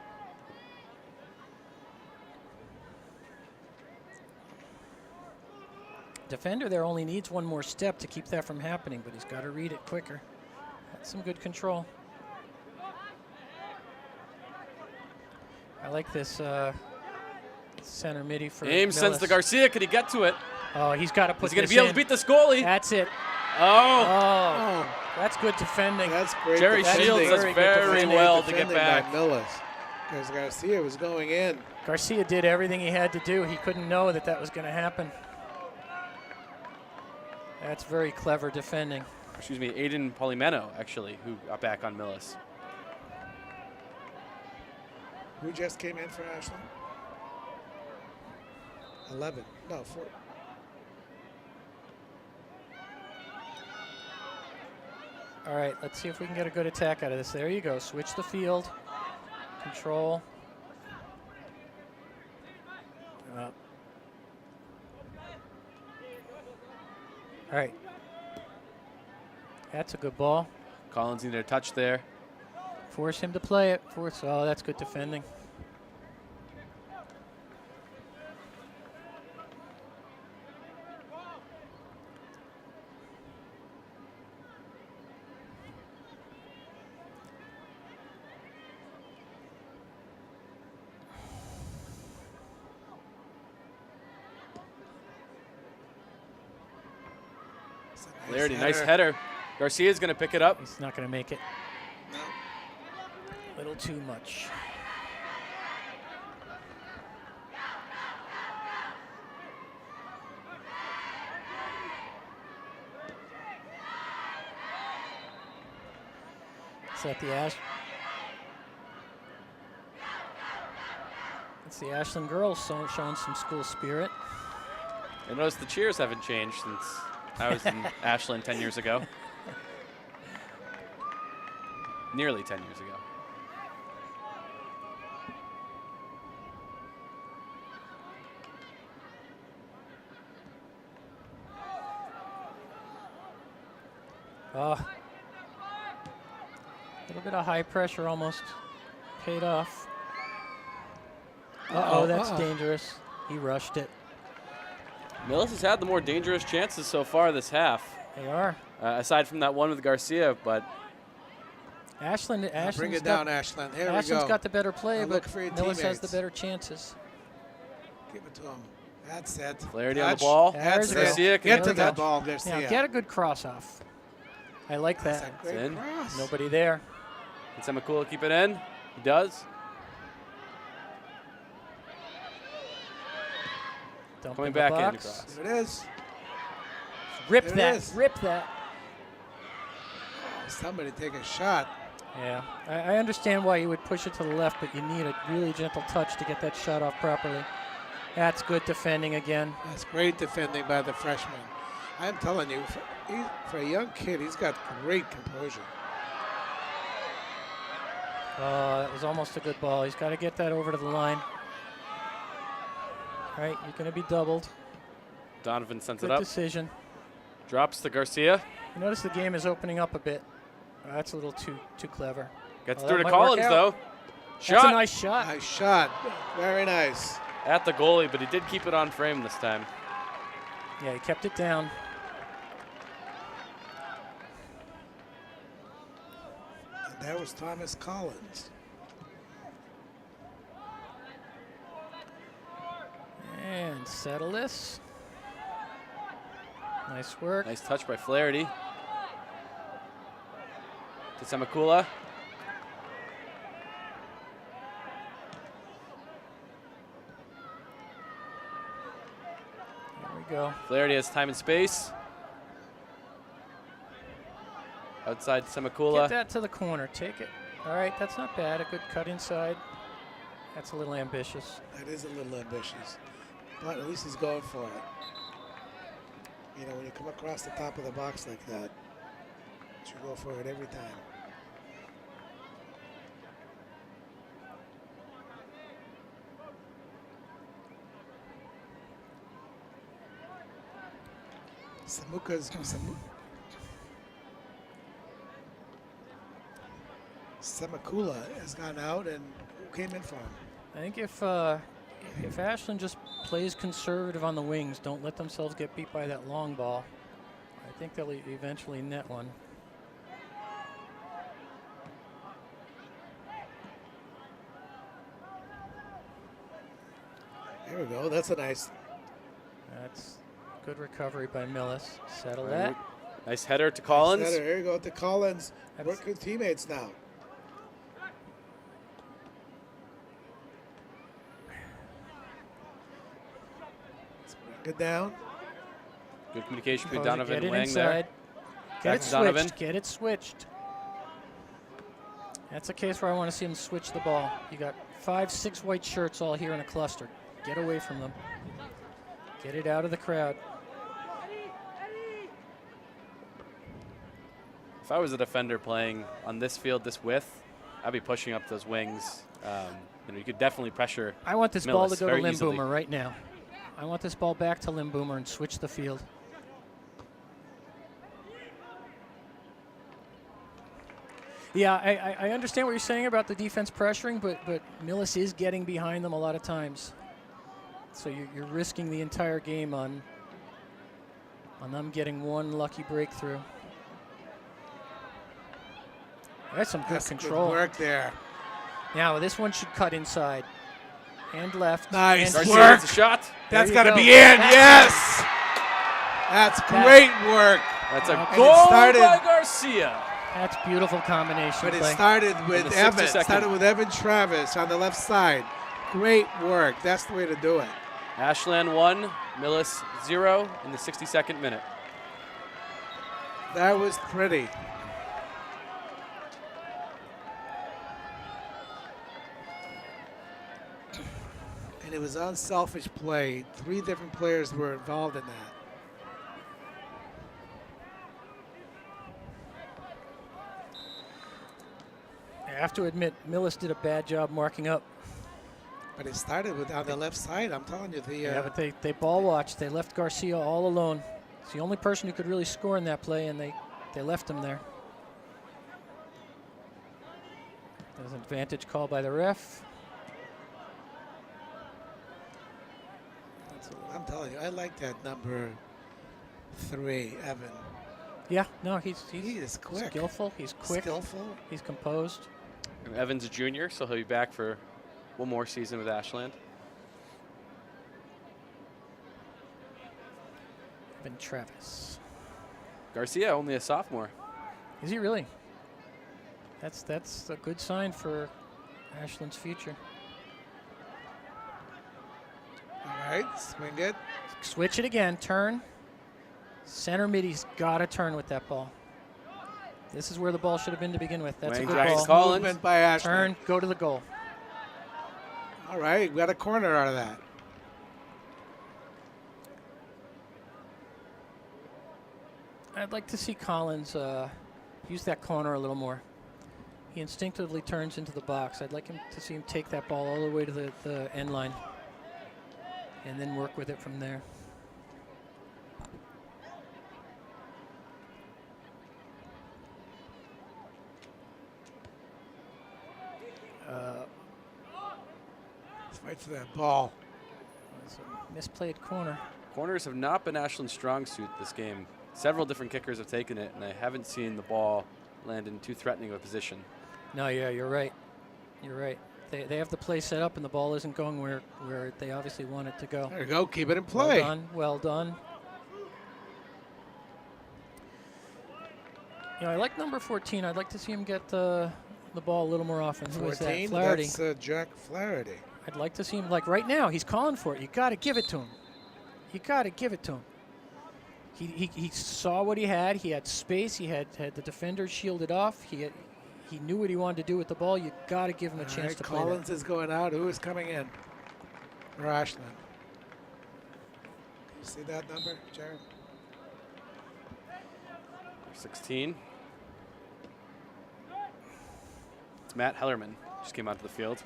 S4: Defender there only needs one more step to keep that from happening, but he's got to read it quicker. That's some good control. I like this center midi for
S2: Ames sends
S4: Millis.
S2: to Garcia. Could he get to it?
S4: Oh, he's got to put
S2: Is he going
S4: this
S2: to be able
S4: in.
S2: to beat this goalie?
S4: That's it.
S2: Oh,
S4: Oh,
S3: Oh,
S4: that's good defending.
S3: that's great.
S2: Jerry
S3: defending.
S2: Shields does
S4: Very good
S2: very
S4: defending.
S2: well to get
S3: Defending
S2: back.
S3: by Millis. Because Garcia was going in.
S4: Garcia did everything he had to do. He couldn't know that that was going to happen. That's very clever defending.
S2: Excuse me, Aiden Polimeno, actually, who got back on Millis.
S3: Who just came in for Ashland? 11. No, 4.
S4: All right, let's see if we can get a good attack out of this. There you go. Switch the field. Control. Up. All right. That's a good ball.
S2: Collins needed a touch there.
S4: Force him to play it. Oh, that's good defending.
S2: Flaherty, nice header. Garcia's going to pick it up.
S4: He's not going to make it.
S3: No.
S4: A little too much. Is that the It's the Ashland girls showing some school spirit.
S2: I noticed the cheers haven't changed since I was in Ashland 10 years ago. Nearly 10 years ago.
S4: A little bit of high pressure almost paid off. Uh-oh, that's dangerous. He rushed it.
S2: Millis has had the more dangerous chances so far this half.
S4: They are.
S2: Aside from that one with Garcia, but
S4: Ashland's
S3: bring it down, Ashland. Here we go.
S4: Ashland's got the better play,
S3: Now
S4: but
S3: look for your
S4: Millis has the
S3: teammates.
S4: better chances.
S3: Give it to him. That's it.
S2: Flaherty on the
S3: Touch.
S2: ball.
S3: That's
S4: There's
S3: it.
S2: Garcia can
S3: Get to
S2: touch.
S3: that ball, Garcia.
S4: Now get a good cross off. I like
S3: That's
S4: that.
S3: a great
S2: in.
S3: cross.
S4: Nobody there.
S2: Can Semakula keep it in? He does.
S4: Dump
S2: Coming
S4: in the
S2: back in
S4: box.
S2: across.
S3: There it is.
S4: Rip
S3: There it
S4: that.
S3: is.
S4: Rip that.
S3: Somebody take a shot.
S4: Yeah, I understand why you would push it to the left, but you need a really gentle touch to get that shot off properly. That's good defending again.
S3: That's great defending by the freshman. I'm telling you, for a young kid, he's got great composure.
S4: Oh, that was almost a good ball. He's got to get that over to the line. All right, you're going to be doubled.
S2: Donovan sends
S4: Good
S2: it up.
S4: decision.
S2: Drops to Garcia.
S4: You notice the game is opening up a bit. That's a little too clever.
S2: Gets
S4: Oh,
S2: through
S4: that
S2: to
S4: might work
S2: Collins,
S4: out.
S2: though.
S4: That's
S2: Shot
S4: a nice shot.
S3: Nice shot. Very nice.
S2: at the goalie, but he did keep it on frame this time.
S4: Yeah, he kept it down.
S3: And that was Thomas Collins.
S4: And settle this. Nice work.
S2: Nice touch by Flaherty. To Semakula.
S4: There we go.
S2: Flaherty has time and space. Outside
S4: Get
S2: Semakula.
S4: that to the corner. Take it. All right, that's not bad. A good cut inside. That's a little ambitious.
S3: That is a little ambitious, but at least he's going for it. You know, when you come across the top of the box like that, you go for it every time. Semakula has gone out, and who came in for him?
S4: I think if Ashland just plays conservative on the wings, don't let themselves get beat by that long ball, I think they'll eventually net one.
S3: There we go. That's a nice.
S4: That's good recovery by Millis. Settle
S2: All
S4: that.
S2: right. Nice header to Collins.
S3: Nice header. Here you go to Collins.
S4: That's-
S3: Work with teammates now. Good down.
S2: Good communication between
S4: Oh,
S2: Donovan
S4: get
S2: and
S4: it
S2: Wang
S4: inside.
S2: there.
S4: Get
S2: Back
S4: it
S2: to Donovan.
S4: switched. Get it switched. That's a case where I want to see him switch the ball. You got 5, 6 white shirts all here in a cluster. Get away from them. Get it out of the crowd.
S2: If I was a defender playing on this field, this width, I'd be pushing up those wings. You could definitely pressure.
S4: I want this ball to
S2: Millis
S4: go to
S2: very
S4: Lim
S2: easily.
S4: Boomer right now. I want this ball back to Lim Boomer and switch the field. Yeah, I understand what you're saying about the defense pressuring, but Millis is getting behind them a lot of times. So you're risking the entire game on them getting one lucky breakthrough. That's some good
S3: That's
S4: control.
S3: good work there.
S4: Now this one should cut inside and left.
S3: Nice
S4: and
S2: Garcia
S3: work.
S2: gets a shot.
S3: That's
S4: you
S3: got to
S4: go.
S3: be in. Yes. That's great work.
S2: That's a
S4: And it
S2: goal
S3: started-
S2: by Garcia.
S4: That's beautiful combination
S3: But it
S4: play.
S3: started with
S2: the
S3: Evan.
S2: 62nd.
S3: Started with Evan Travis on the left side. Great work. That's the way to do it.
S2: Ashland 1, Millis 0 in the 62nd minute.
S3: That was pretty. And it was unselfish play. 3 different players were involved in that.
S4: I have to admit, Millis did a bad job marking up.
S3: But it started with on the left side. I'm telling you, the
S4: Yeah, but they ball watched. They left Garcia all alone. It's the only person who could really score in that play, and they left him there. There's an advantage call by the ref.
S3: I'm telling you, I like that number 3, Evan.
S4: Yeah, no, he's
S3: He is quick.
S4: skillful. He's quick.
S3: Skillful.
S4: He's composed.
S2: And Evans a junior, so he'll be back for one more season with Ashland.
S4: Evan Travis.
S2: Garcia, only a sophomore.
S4: Is he really? That's a good sign for Ashland's future.
S3: All right, swing it.
S4: Switch it again. Turn. Center mid. He's got to turn with that ball. This is where the ball should have been to begin with. That's
S2: Wayne
S4: a good
S2: Jackson
S4: ball.
S2: Collins.
S3: Movement by Ashland.
S4: Turn. Go to the goal.
S3: All right, we got a corner out of that.
S4: I'd like to see Collins use that corner a little more. He instinctively turns into the box. I'd like him to see him take that ball all the way to the end line and then work with it from there.
S3: Let's fight for that ball.
S4: It's a misplayed corner.
S2: Corners have not been Ashland's strong suit this game. Several different kickers have taken it, and I haven't seen the ball land in too threatening of a position.
S4: No, yeah, you're right. You're right. They have the play set up, and the ball isn't going where they obviously want it to go.
S3: There you go. Keep it in play.
S4: Well done. Well done. I like number 14. I'd like to see him get the ball a little more often. Who is that?
S3: 14.
S4: Flaherty.
S3: That's Jack Flaherty.
S4: I'd like to see him, like right now, he's calling for it. You got to give it to him. You got to give it to him. He saw what he had. He had space. He had the defender shielded off. He knew what he wanted to do with the ball. You got to give him a chance to play
S3: Collins
S4: that.
S3: is going out. Who is coming in? For Ashland. You see that number, Jared?
S2: 16. It's Matt Hellerman. Just came onto the field.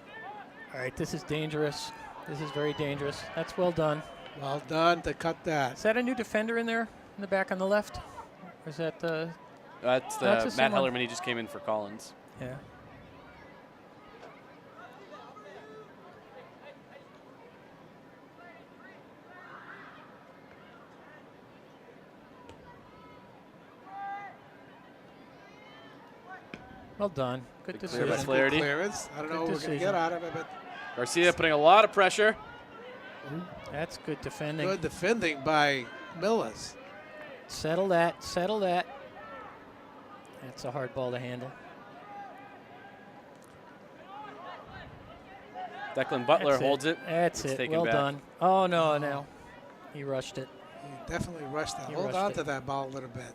S4: All right, this is dangerous. This is very dangerous. That's well done.
S3: Well done to cut that.
S4: Is that a new defender in there in the back on the left? Or is that
S2: That's the
S4: That's the
S2: Matt
S4: same one.
S2: Hellerman. He just came in for Collins.
S4: yeah. Well done. Good
S2: Big clear by
S4: decision.
S2: Flaherty.
S3: Clearance. I don't know what
S4: Good
S3: we're going to
S4: decision.
S3: get out of it, but
S2: Garcia putting a lot of pressure.
S4: That's good defending.
S3: good defending by Millis.
S4: Settle that. Settle that. That's a hard ball to handle.
S2: Declan Butler
S4: That's
S2: holds it.
S4: That's
S2: It's
S4: it.
S2: taken
S4: Well
S2: back.
S4: done. Oh, no. He rushed it.
S3: He definitely rushed that.
S4: He
S3: Hold
S4: rushed
S3: on
S4: it.
S3: to that ball a little bit.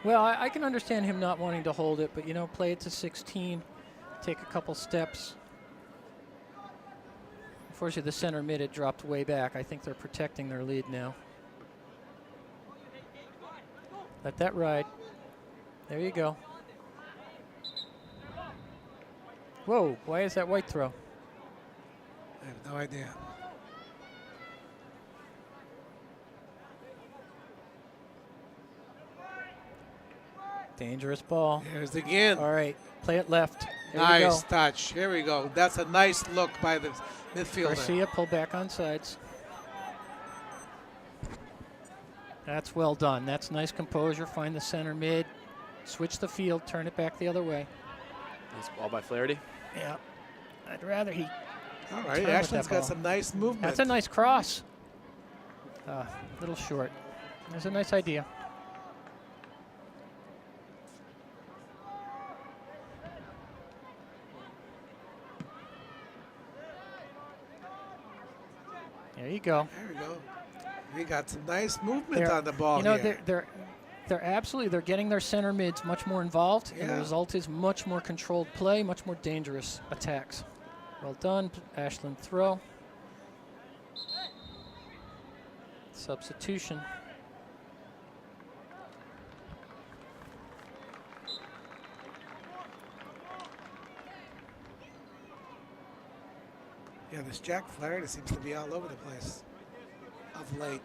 S4: Well, I can understand him not wanting to hold it, but, play it to 16, take a couple steps. Unfortunately, the center mid had dropped way back. I think they're protecting their lead now. Let that ride. There you go. Whoa, why is that white throw?
S3: I have no idea.
S4: Dangerous ball.
S3: Here's again.
S4: All right, play it left. There you
S3: Nice
S4: go.
S3: touch. Here we go. That's a nice look by the midfielder.
S4: Garcia, pull back on sides. That's well done. That's nice composure. Find the center mid. Switch the field. Turn it back the other way.
S2: Nice ball by Flaherty.
S4: Yeah. I'd rather he...
S3: All
S4: Turn
S3: right,
S4: with
S3: Ashland's
S4: that
S3: got
S4: ball.
S3: some nice movement.
S4: That's a nice cross. Little short. That's a nice idea. There you go.
S3: There we go. We got some nice movement
S4: They're-
S3: on the ball
S4: You know,
S3: here.
S4: they're getting their center mids much more involved, and the
S3: Yeah.
S4: result is much more controlled play, much more dangerous attacks. Well done, Ashland throw. Substitution.
S3: Yeah, this Jack Flaherty seems to be all over the place of late.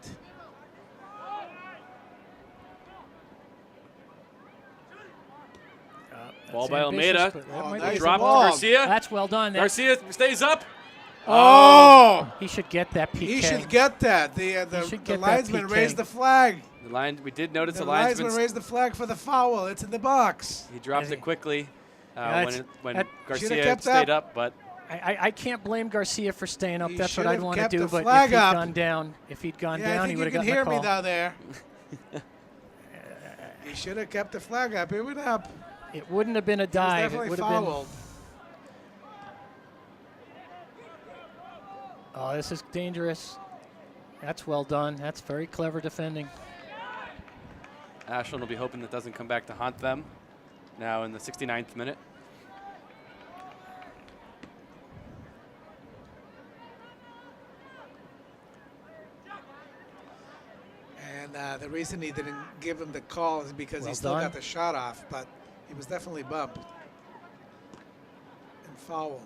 S2: Ball
S4: That's
S2: by
S4: ambitious,
S2: Almeida.
S4: but that
S3: Oh,
S4: might
S3: nice
S4: be-
S2: Drop to
S3: ball.
S2: Garcia.
S4: That's well done.
S2: Garcia stays up.
S3: Oh!
S4: He should get that PK.
S3: He should get that.
S4: He should
S3: The
S4: get that
S3: linesman
S4: PK.
S3: raised the flag.
S2: The line. We did notice
S3: The
S2: the
S3: linesman
S2: linesman.
S3: raised the flag for the foul. It's in the box.
S2: He dropped
S4: Yeah,
S2: it quickly
S4: that's-
S2: when
S4: that-
S2: Garcia
S3: Should've kept
S2: stayed
S3: up.
S2: up, but
S4: I can't blame Garcia for staying up.
S3: He
S4: That's what I'd
S3: should've
S4: want to
S3: kept
S4: do.
S3: the
S4: But if
S3: flag
S4: he'd
S3: up.
S4: gone down,
S3: Yeah, I
S4: he
S3: think
S4: would
S3: you
S4: have
S3: can
S4: gotten
S3: hear
S4: the
S3: me
S4: call.
S3: down there. He should have kept the flag up. It went up.
S4: It wouldn't have been a
S3: He was
S4: dive. It
S3: definitely
S4: would have been.
S3: fouled.
S4: Oh, this is dangerous. That's well done. That's very clever defending.
S2: Ashland will be hoping that doesn't come back to haunt them. Now in the 69th minute.
S3: And the reason he didn't give him the call is because
S4: Well
S3: he still
S4: done.
S3: got the shot off, but he was definitely bumped and fouled.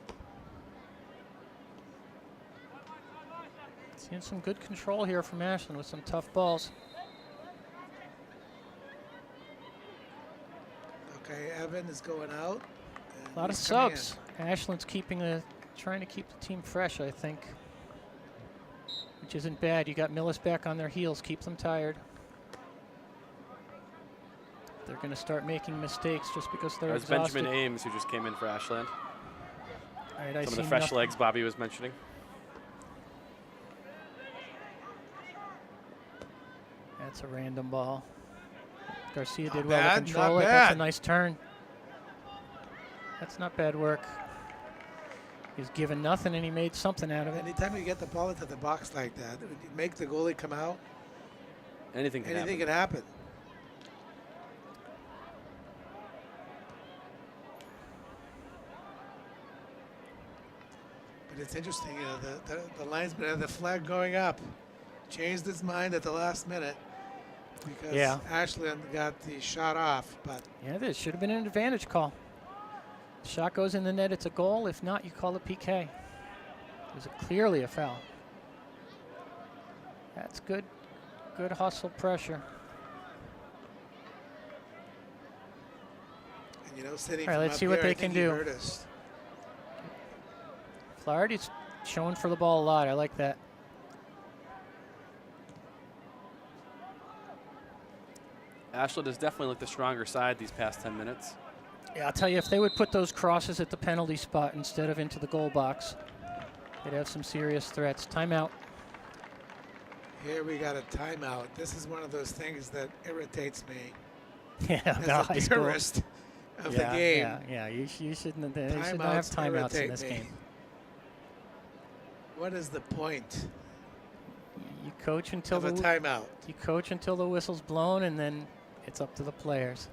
S4: Seeing some good control here from Ashland with some tough balls.
S3: Okay, Evan is going out. and
S4: A lot of
S3: he's coming
S4: subs. Ashland's trying to keep the team fresh, I think, which isn't bad. You got Millis back on their heels. Keep them tired. They're going to start making mistakes just because they're
S2: That was
S4: exhausted.
S2: Benjamin Ames who just came in for Ashland.
S4: All right, I
S2: Some of
S4: see
S2: the fresh
S4: nothing.
S2: legs Bobby was mentioning.
S4: That's a random ball. Garcia
S3: Not
S4: did well
S3: bad,
S4: to control
S3: not
S4: it. That's a
S3: bad.
S4: nice turn. That's not bad work. He's given nothing and he made something out of it.
S3: Anytime you get the ball into the box like that, when you make the goalie come out,
S2: Anything can
S3: anything
S2: happen.
S3: can happen. But it's interesting, you know, the linesman had the flag going up, changed his mind at the last minute because
S4: Yeah.
S3: Ashland got the shot off. But
S4: Yeah, this should have been an advantage call. Shot goes in the net, it's a goal. If not, you call it PK. It was clearly a foul. That's good hustle pressure.
S3: and you know, sitting
S4: All right,
S3: from
S4: let's
S3: up
S4: see what
S3: here,
S4: they
S3: I think
S4: can
S3: he
S4: do.
S3: hurt us.
S4: Flaherty's showing for the ball a lot. I like that.
S2: Ashland has definitely looked the stronger side these past 10 minutes.
S4: Yeah, I'll tell you, if they would put those crosses at the penalty spot instead of into the goal box, they'd have some serious threats. Timeout.
S3: Here we got a timeout. This is one of those things that irritates me
S4: Yeah,
S3: as
S4: no,
S3: a
S4: high school.
S3: purist of
S4: Yeah,
S3: the game.
S4: yeah. You shouldn't. They should not have timeouts in this
S3: irritate me.
S4: game.
S3: What is the point
S4: You coach until
S3: of a
S4: the
S3: timeout?
S4: you coach until the whistle's blown, and then it's up to the players.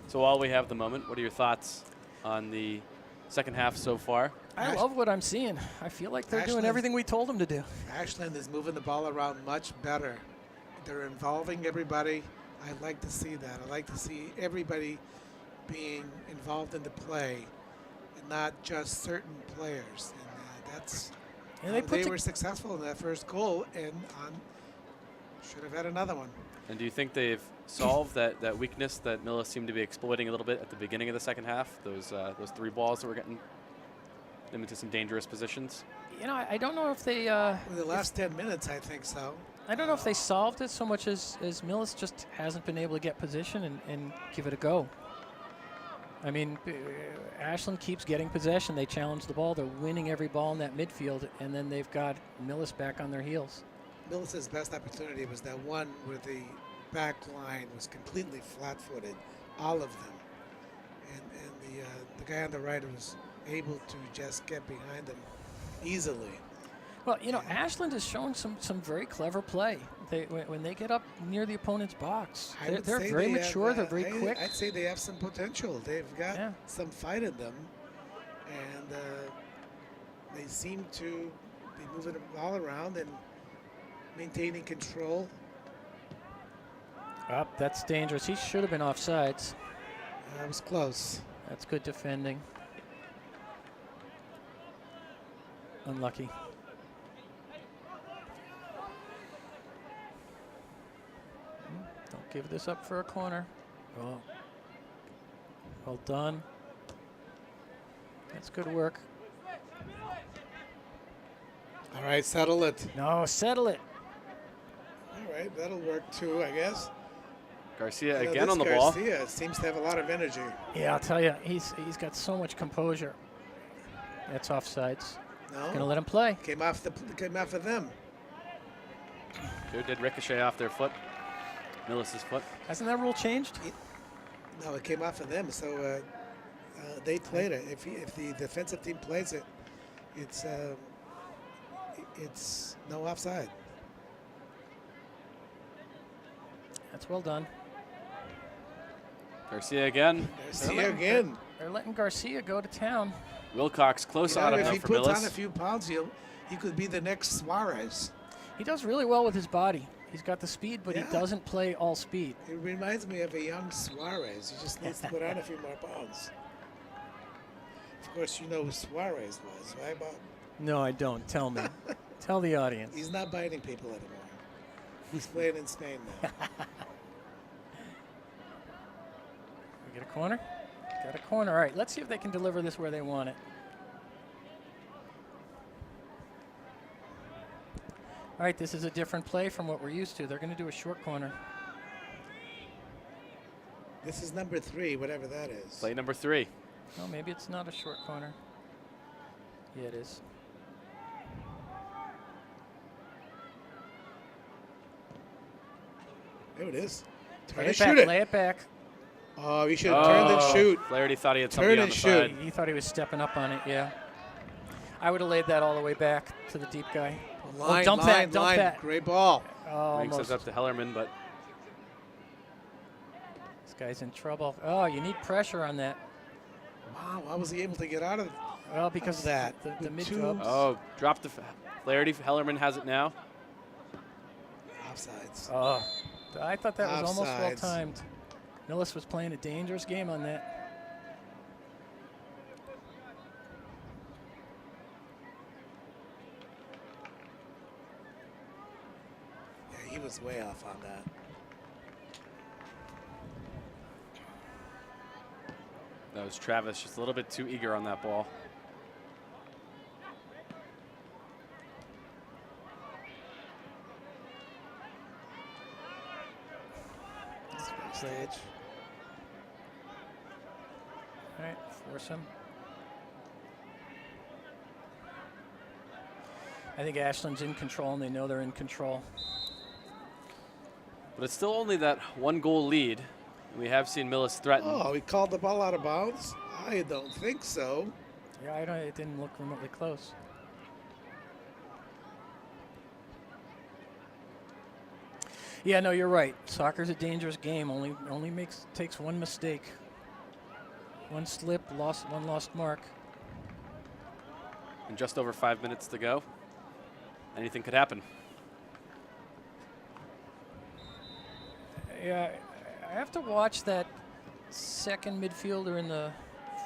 S2: So while we have the moment, what are your thoughts on the second half so far?
S4: I love what I'm seeing. I feel like they're doing
S3: Ashland's-
S4: everything we told them to do.
S3: Ashland is moving the ball around much better. They're involving everybody. I like to see that. I like to see everybody being involved in the play and not just certain players. And that's
S4: And
S3: how
S4: they
S3: they
S4: put
S3: were successful in that first goal and should have had another one.
S2: And do you think they've solved that weakness that Millis seemed to be exploiting a little bit at the beginning of the second half? Those three balls that were getting them into some dangerous positions.
S4: You know, I don't know if they.
S3: In the last 10 minutes, I think so.
S4: I don't know if they solved it so much as Millis just hasn't been able to get position and give it a go. I mean, Ashland keeps getting possession. They challenge the ball. They're winning every ball in that midfield, and then they've got Millis back on their heels.
S3: Millis's best opportunity was that one where the back line was completely flat-footed. all of them. And the guy on the right was able to just get behind them easily.
S4: Well, you know, Ashland is showing some very clever play. When they get up near the opponent's box, they're very mature. They're very quick.
S3: I'd say they have some potential. They've got some fight in them, and they seem to be moving the ball around and maintaining control.
S4: That's dangerous. He should have been offsides.
S3: That was close.
S4: That's good defending. Unlucky. Don't give this up for a corner. Oh. Well done. That's good work.
S3: All right, settle it.
S4: No, settle it.
S3: All right, that'll work too, I guess.
S2: Garcia again on the ball.
S3: Garcia seems to have a lot of energy.
S4: Yeah, I'll tell you, he's got so much composure. That's offsides.
S3: No,
S4: Gonna let him play.
S3: came off of them.
S2: Who did ricochet off their foot? Millis's foot.
S4: Hasn't that rule changed?
S3: No, it came off of them, so they played it. If the defensive team plays it, it's no offside.
S4: That's well done.
S2: Garcia again.
S3: Garcia again.
S4: They're letting Garcia go to town.
S2: Wilcox close on him
S3: If
S2: now
S3: he
S2: for
S3: puts on a
S2: Millis.
S3: few pounds, he could be the next Suarez.
S4: He does really well with his body. He's got the speed, but he
S3: Yeah.
S4: doesn't play all speed.
S3: It reminds me of a young Suarez. He just needs to put on a few more pounds. Of course, you know who Suarez was, right, Bob?
S4: No, I don't. Tell me. Tell the audience.
S3: He's not biting people anymore. He's playing in Spain now.
S4: We get a corner? Got a corner. All right, let's see if they can deliver this where they want it. All right, this is a different play from what we're used to. They're going to do a short corner.
S3: This is number 3, whatever that is.
S2: Play number 3.
S4: No, maybe it's not a short corner. Yeah, it is.
S3: There it is. Turn
S4: Lay
S3: and
S4: it back.
S3: shoot it.
S4: Lay it back.
S3: Oh, you should have turned and shoot.
S2: Flaherty thought he had
S3: Turn
S2: somebody on
S3: and
S2: the
S3: shoot.
S2: side.
S4: He thought he was stepping up on it, yeah. I would have laid that all the way back to the deep guy.
S3: Line,
S4: dump
S3: line,
S4: that,
S3: line.
S4: dump that.
S3: Great ball.
S4: Oh,
S2: Ring says
S4: almost.
S2: up to Hellerman, but
S4: This guy's in trouble. Oh, you need pressure on that.
S3: Wow, how was he able to get out of
S4: Well, because
S3: that?
S4: the
S3: With
S4: mid
S3: two-
S2: dropped the Flaherty. Hellerman has it now.
S3: offsides?
S4: Oh, I thought that was almost well
S3: Offsides.
S4: timed. Millis was playing a dangerous game on that.
S3: Yeah, he was way off on that.
S2: That was Travis, just a little bit too eager on that ball.
S3: Stage.
S4: All right, force him. I think Ashland's in control, and they know they're in control.
S2: But it's still only that 1-goal lead. We have seen Millis threaten.
S3: Oh, he called the ball out of bounds? I don't think so.
S4: Yeah, it didn't look remotely close. Yeah, no, you're right. Soccer's a dangerous game. Only takes one mistake, one slip, one lost mark.
S2: And just over 5 minutes to go. Anything could happen.
S4: Yeah, I have to watch that second midfielder in the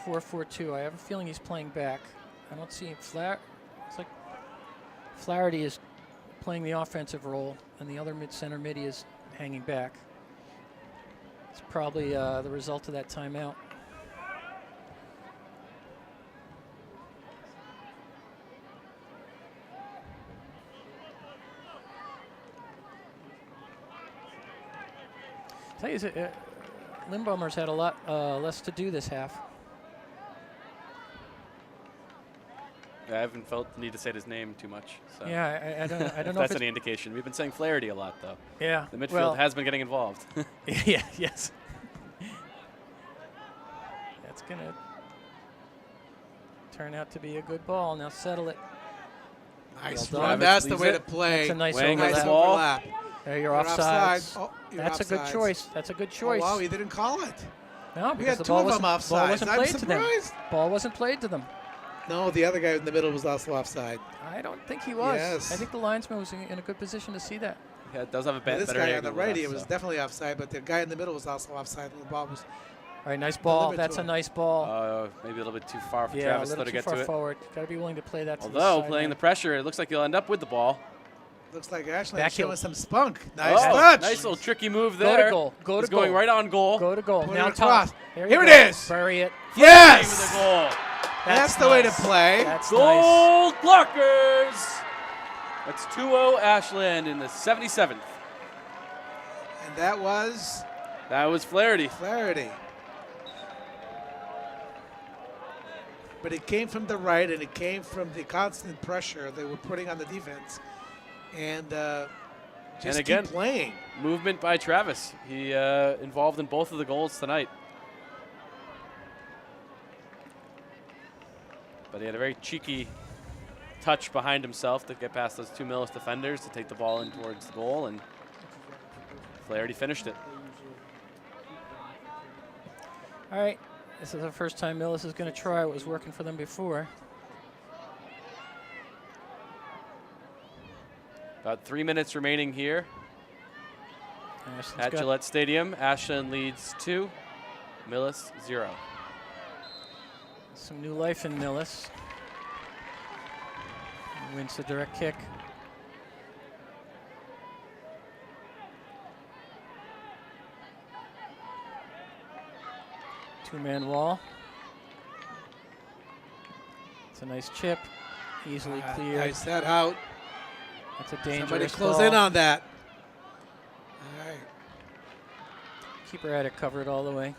S4: 4-4-2. I have a feeling he's playing back. I don't see him. It's like Flaherty is playing the offensive role, and the other center mid is hanging back. It's probably the result of that timeout. Tell you, Lindbommer's had a lot less to do this half.
S2: I haven't felt the need to say his name too much. So.
S4: Yeah, I don't know.
S2: If
S4: if
S2: that's
S4: it's,
S2: any indication. We've been saying Flaherty a lot, though.
S4: yeah,
S2: The midfield
S4: well,
S2: has been getting involved.
S4: yeah, yes. That's going to turn out to be a good ball. Now settle it.
S3: Nice
S4: Well
S3: run.
S4: done.
S3: That's the
S2: Leaves
S3: way
S2: it.
S3: to play.
S4: That's a nice
S2: Weighing
S3: Nice
S2: the
S4: overlap.
S2: ball.
S3: overlap.
S4: There,
S3: You're
S4: you're offside.
S3: Oh, you're
S4: That's a good
S3: offsides.
S4: choice. That's a good choice.
S3: Oh, wow, he didn't call it.
S4: No,
S3: We
S4: because
S3: had
S4: the
S3: two
S4: ball
S3: of them
S4: wasn't, ball
S3: offsides.
S4: wasn't
S3: I'm
S4: played to them.
S3: surprised.
S4: Ball wasn't played to them.
S3: No, the other guy in the middle was also offside.
S4: I don't think he was.
S3: Yes.
S4: I think the linesman was in a good position to see that.
S2: Yeah, it does have a
S3: This
S2: better
S3: guy on
S2: angle
S3: the
S2: than
S3: right,
S2: us,
S3: he was
S2: so.
S3: definitely offside, but the guy in the middle was also offside when the ball was.
S4: All right, nice ball.
S3: Deliver to
S4: That's a
S3: him.
S4: nice ball.
S2: Maybe a little bit too far for
S4: Yeah,
S2: Travis
S4: a
S2: though
S4: little
S2: to
S4: too
S2: get
S4: far
S2: to it.
S4: forward. Got to be willing to play that to the
S2: Although
S4: side
S2: playing the
S4: line.
S2: pressure, it looks like he'll end up with the ball.
S3: Looks like Ashland
S4: Back
S3: showing
S4: heel.
S3: some spunk. Nice
S2: Oh,
S3: touch.
S2: nice little tricky move
S4: Go
S2: there.
S4: to goal. Go
S2: He's
S4: to goal.
S2: going right on goal.
S4: Go to goal.
S3: Put
S4: Now
S3: it across.
S4: top. There
S3: Here
S4: you
S3: it
S4: go.
S3: is.
S4: Bury it.
S2: With a
S3: Yes.
S2: goal.
S3: That's the way to
S4: nice.
S3: play.
S4: That's nice.
S2: Goal Clarkers. That's 2-0 Ashland in the 77th.
S3: And that was
S2: That was Flaherty.
S3: Flaherty. But it came from the right, and it came from the constant pressure they were putting on the defense. And just
S2: again,
S3: keep playing.
S2: Movement by Travis. He involved in both of the goals tonight. But he had a very cheeky touch behind himself to get past those two Millis defenders to take the ball in towards the goal, and Flaherty finished it.
S4: All right. This is the first time Millis is going to try what was working for them before.
S2: About 3 minutes remaining here
S4: Ashland's
S2: at
S4: got
S2: Gillette Stadium. Ashland leads 2, Millis 0.
S4: some new life in Millis. He wins the direct kick. Two-man wall. It's a nice chip, easily cleared.
S3: Nice set out.
S4: That's a dangerous
S3: Somebody close
S4: ball.
S3: in on that. All right.
S4: Keeper had it covered all the way.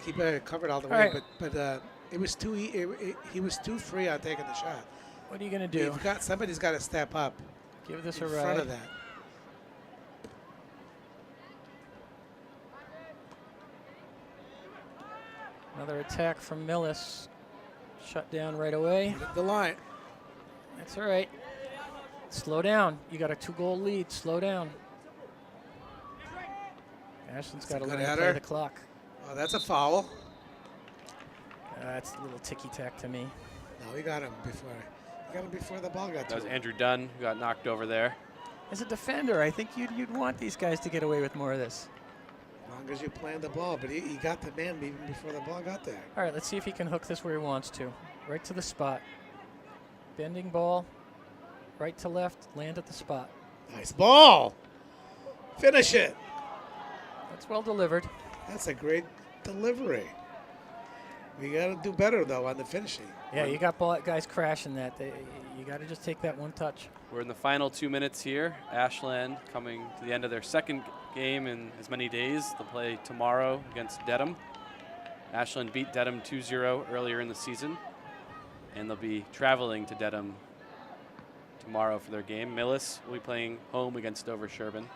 S3: Keep it covered all the
S4: All
S3: way,
S4: right.
S3: but it was too he was too free on taking the shot.
S4: What are you going to do?
S3: Somebody's got to step up
S4: Give this
S3: in
S4: a
S3: front
S4: ride.
S3: of that.
S4: Another attack from Millis. Shut down right away.
S3: Hit the line.
S4: That's all right. Slow down. You got a 2-goal lead. Slow down. Ashland's got to
S3: a good
S4: learn to play
S3: header.
S4: the clock.
S3: Oh, that's a foul.
S4: That's a little ticky-tack to me.
S3: No, he got him before. He got him before the ball got
S2: That
S3: to
S2: was
S3: him.
S2: Andrew Dunn who got knocked over there.
S4: As a defender, I think you'd want these guys to get away with more of this.
S3: As long as you're playing the ball, but he got the man even before the ball got there.
S4: All right, let's see if he can hook this where he wants to. Right to the spot. Bending ball. Right to left. Land at the spot.
S3: Nice ball. Finish it.
S4: That's well delivered.
S3: That's a great delivery. We got to do better, though, on the finishing.
S4: Yeah, you got guys crashing that. You got to just take that one touch.
S2: We're in the final 2 minutes here. Ashland coming to the end of their second game in as many days. They'll play tomorrow against Dedham. Ashland beat Dedham 2-0 earlier in the season, and they'll be traveling to Dedham tomorrow for their game. Millis will be playing home against Dover Sherburne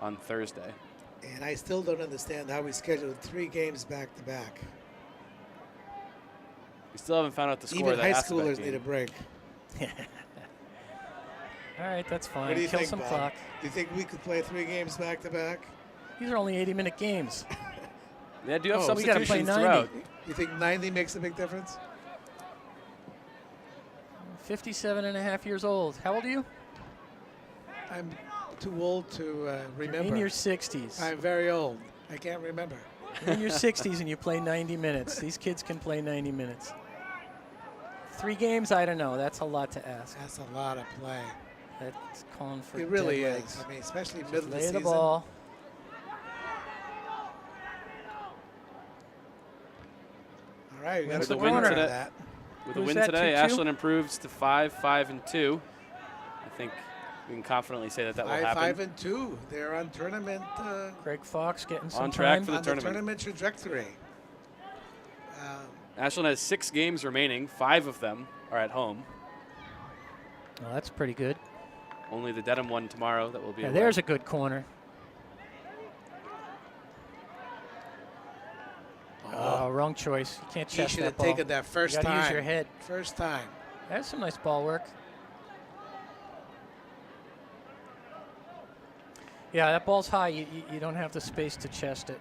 S2: on Thursday.
S3: And I still don't understand how we scheduled 3 games back-to-back.
S2: We still haven't found out the score
S3: Even
S2: of
S3: high
S2: that Assabet
S3: schoolers
S2: game.
S3: need a break.
S4: All right, that's fine.
S3: What do you
S4: Kill
S3: think,
S4: some
S3: Bob?
S4: clock.
S3: Do you think we could play 3 games back-to-back?
S4: These are only 80-minute games.
S2: They do have
S3: Oh,
S4: we gotta play
S2: substitutions
S4: 90.
S2: throughout.
S3: You think 90 makes a big difference?
S4: 57 and a half years old. How old are you?
S3: I'm too old to
S4: You're
S3: remember.
S4: in your 60s.
S3: I'm very old. I can't remember.
S4: You're in your 60s and you play 90 minutes. These kids can play 90 minutes. 3 games, I don't know. That's a lot to ask.
S3: That's a lot of play.
S4: That's calling for
S3: It really
S4: dead
S3: is.
S4: legs.
S3: I mean, especially
S4: Just
S3: middle of the
S4: lay
S3: season.
S4: the ball.
S3: All right, we got
S4: Wins
S3: to
S4: the
S3: go
S4: winner.
S3: for that.
S2: With
S4: Who's
S2: a win
S4: that,
S2: today,
S4: 2-2?
S2: Ashland improves to 5-5-2. I think we can confidently say that will happen.
S3: 5-2. They're on tournament
S4: Greg Fox getting some
S2: On track
S4: time.
S2: for the
S3: on the
S2: tournament.
S3: tournament trajectory.
S2: Ashland has 6 games remaining. 5 of them are at home.
S4: Well, that's pretty good.
S2: only the Dedham one tomorrow that will be.
S4: Yeah,
S2: away.
S4: there's a good corner. Oh, wrong choice. You can't
S3: He
S4: chest
S3: should
S4: that
S3: have
S4: ball.
S3: taken that first
S4: you gotta
S3: time.
S4: use your head.
S3: First time.
S4: That's some nice ball work. Yeah, that ball's high. You don't have the space to chest it.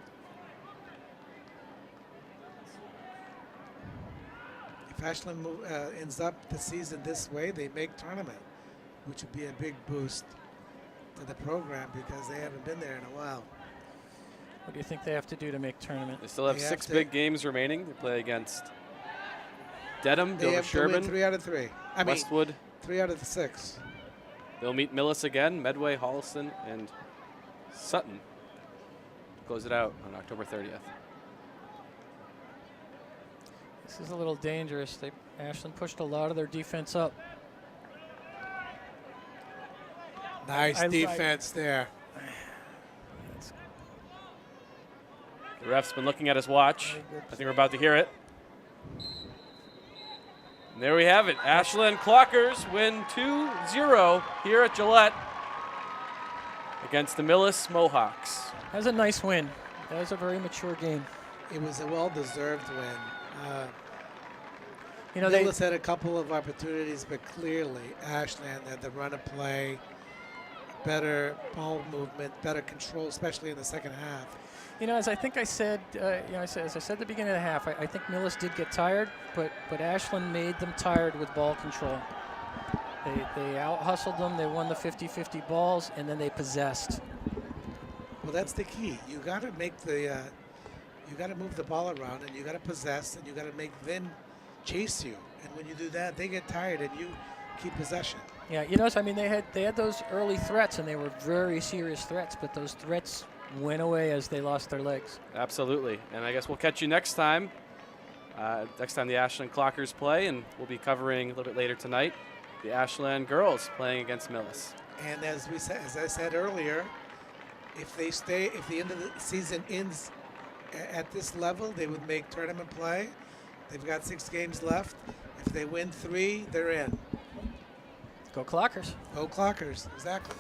S3: If Ashland ends up the season this way, they make tournament, which would be a big boost to the program because they haven't been there in a while.
S4: What do you think they have to do to make tournament?
S2: They still have
S3: They have
S2: 6
S3: to-
S2: big games remaining. They play against Dedham,
S3: They
S2: Dover
S3: have to win
S2: Sherburne,
S3: 3 out of 3. I mean,
S2: Westwood.
S3: 3 out of the 6.
S2: They'll meet Millis again, Medway, Holliston, and Sutton. Close it out on October 30th.
S4: This is a little dangerous. Ashland pushed a lot of their defense up.
S3: Nice
S4: I-
S3: defense there.
S2: The ref's been looking at his watch.
S4: Very good.
S2: I think we're about to hear it. And there we have it. Ashland Clockers win 2-0 here at Gillette against the Millis Mohawks.
S4: That was a nice win. That was a very mature game.
S3: It was a well-deserved win.
S4: You know, they
S3: Millis had a couple of opportunities, but clearly Ashland had the run of play, better ball movement, better control, especially in the second half.
S4: You know, as I think I said, as I said at the beginning of the half, I think Millis did get tired, but Ashland made them tired with ball control. They out-hustled them. They won the 50-50 balls, and then they possessed.
S3: Well, that's the key. You got to make the, you got to move the ball around, and you got to possess, and you got to make them chase you. And when you do that, they get tired, and you keep possession.
S4: Yeah, you notice, I mean, they had those early threats, and they were very serious threats, but those threats went away as they lost their legs.
S2: Absolutely. And I guess we'll catch you next time. Next time the Ashland Clockers play, and we'll be covering a little bit later tonight the Ashland girls playing against Millis.
S3: And as I said earlier, if the end of the season ends at this level, they would make tournament play. They've got 6 games left. If they win 3, they're in.
S4: Go Clockers.
S3: Go Clockers, exactly.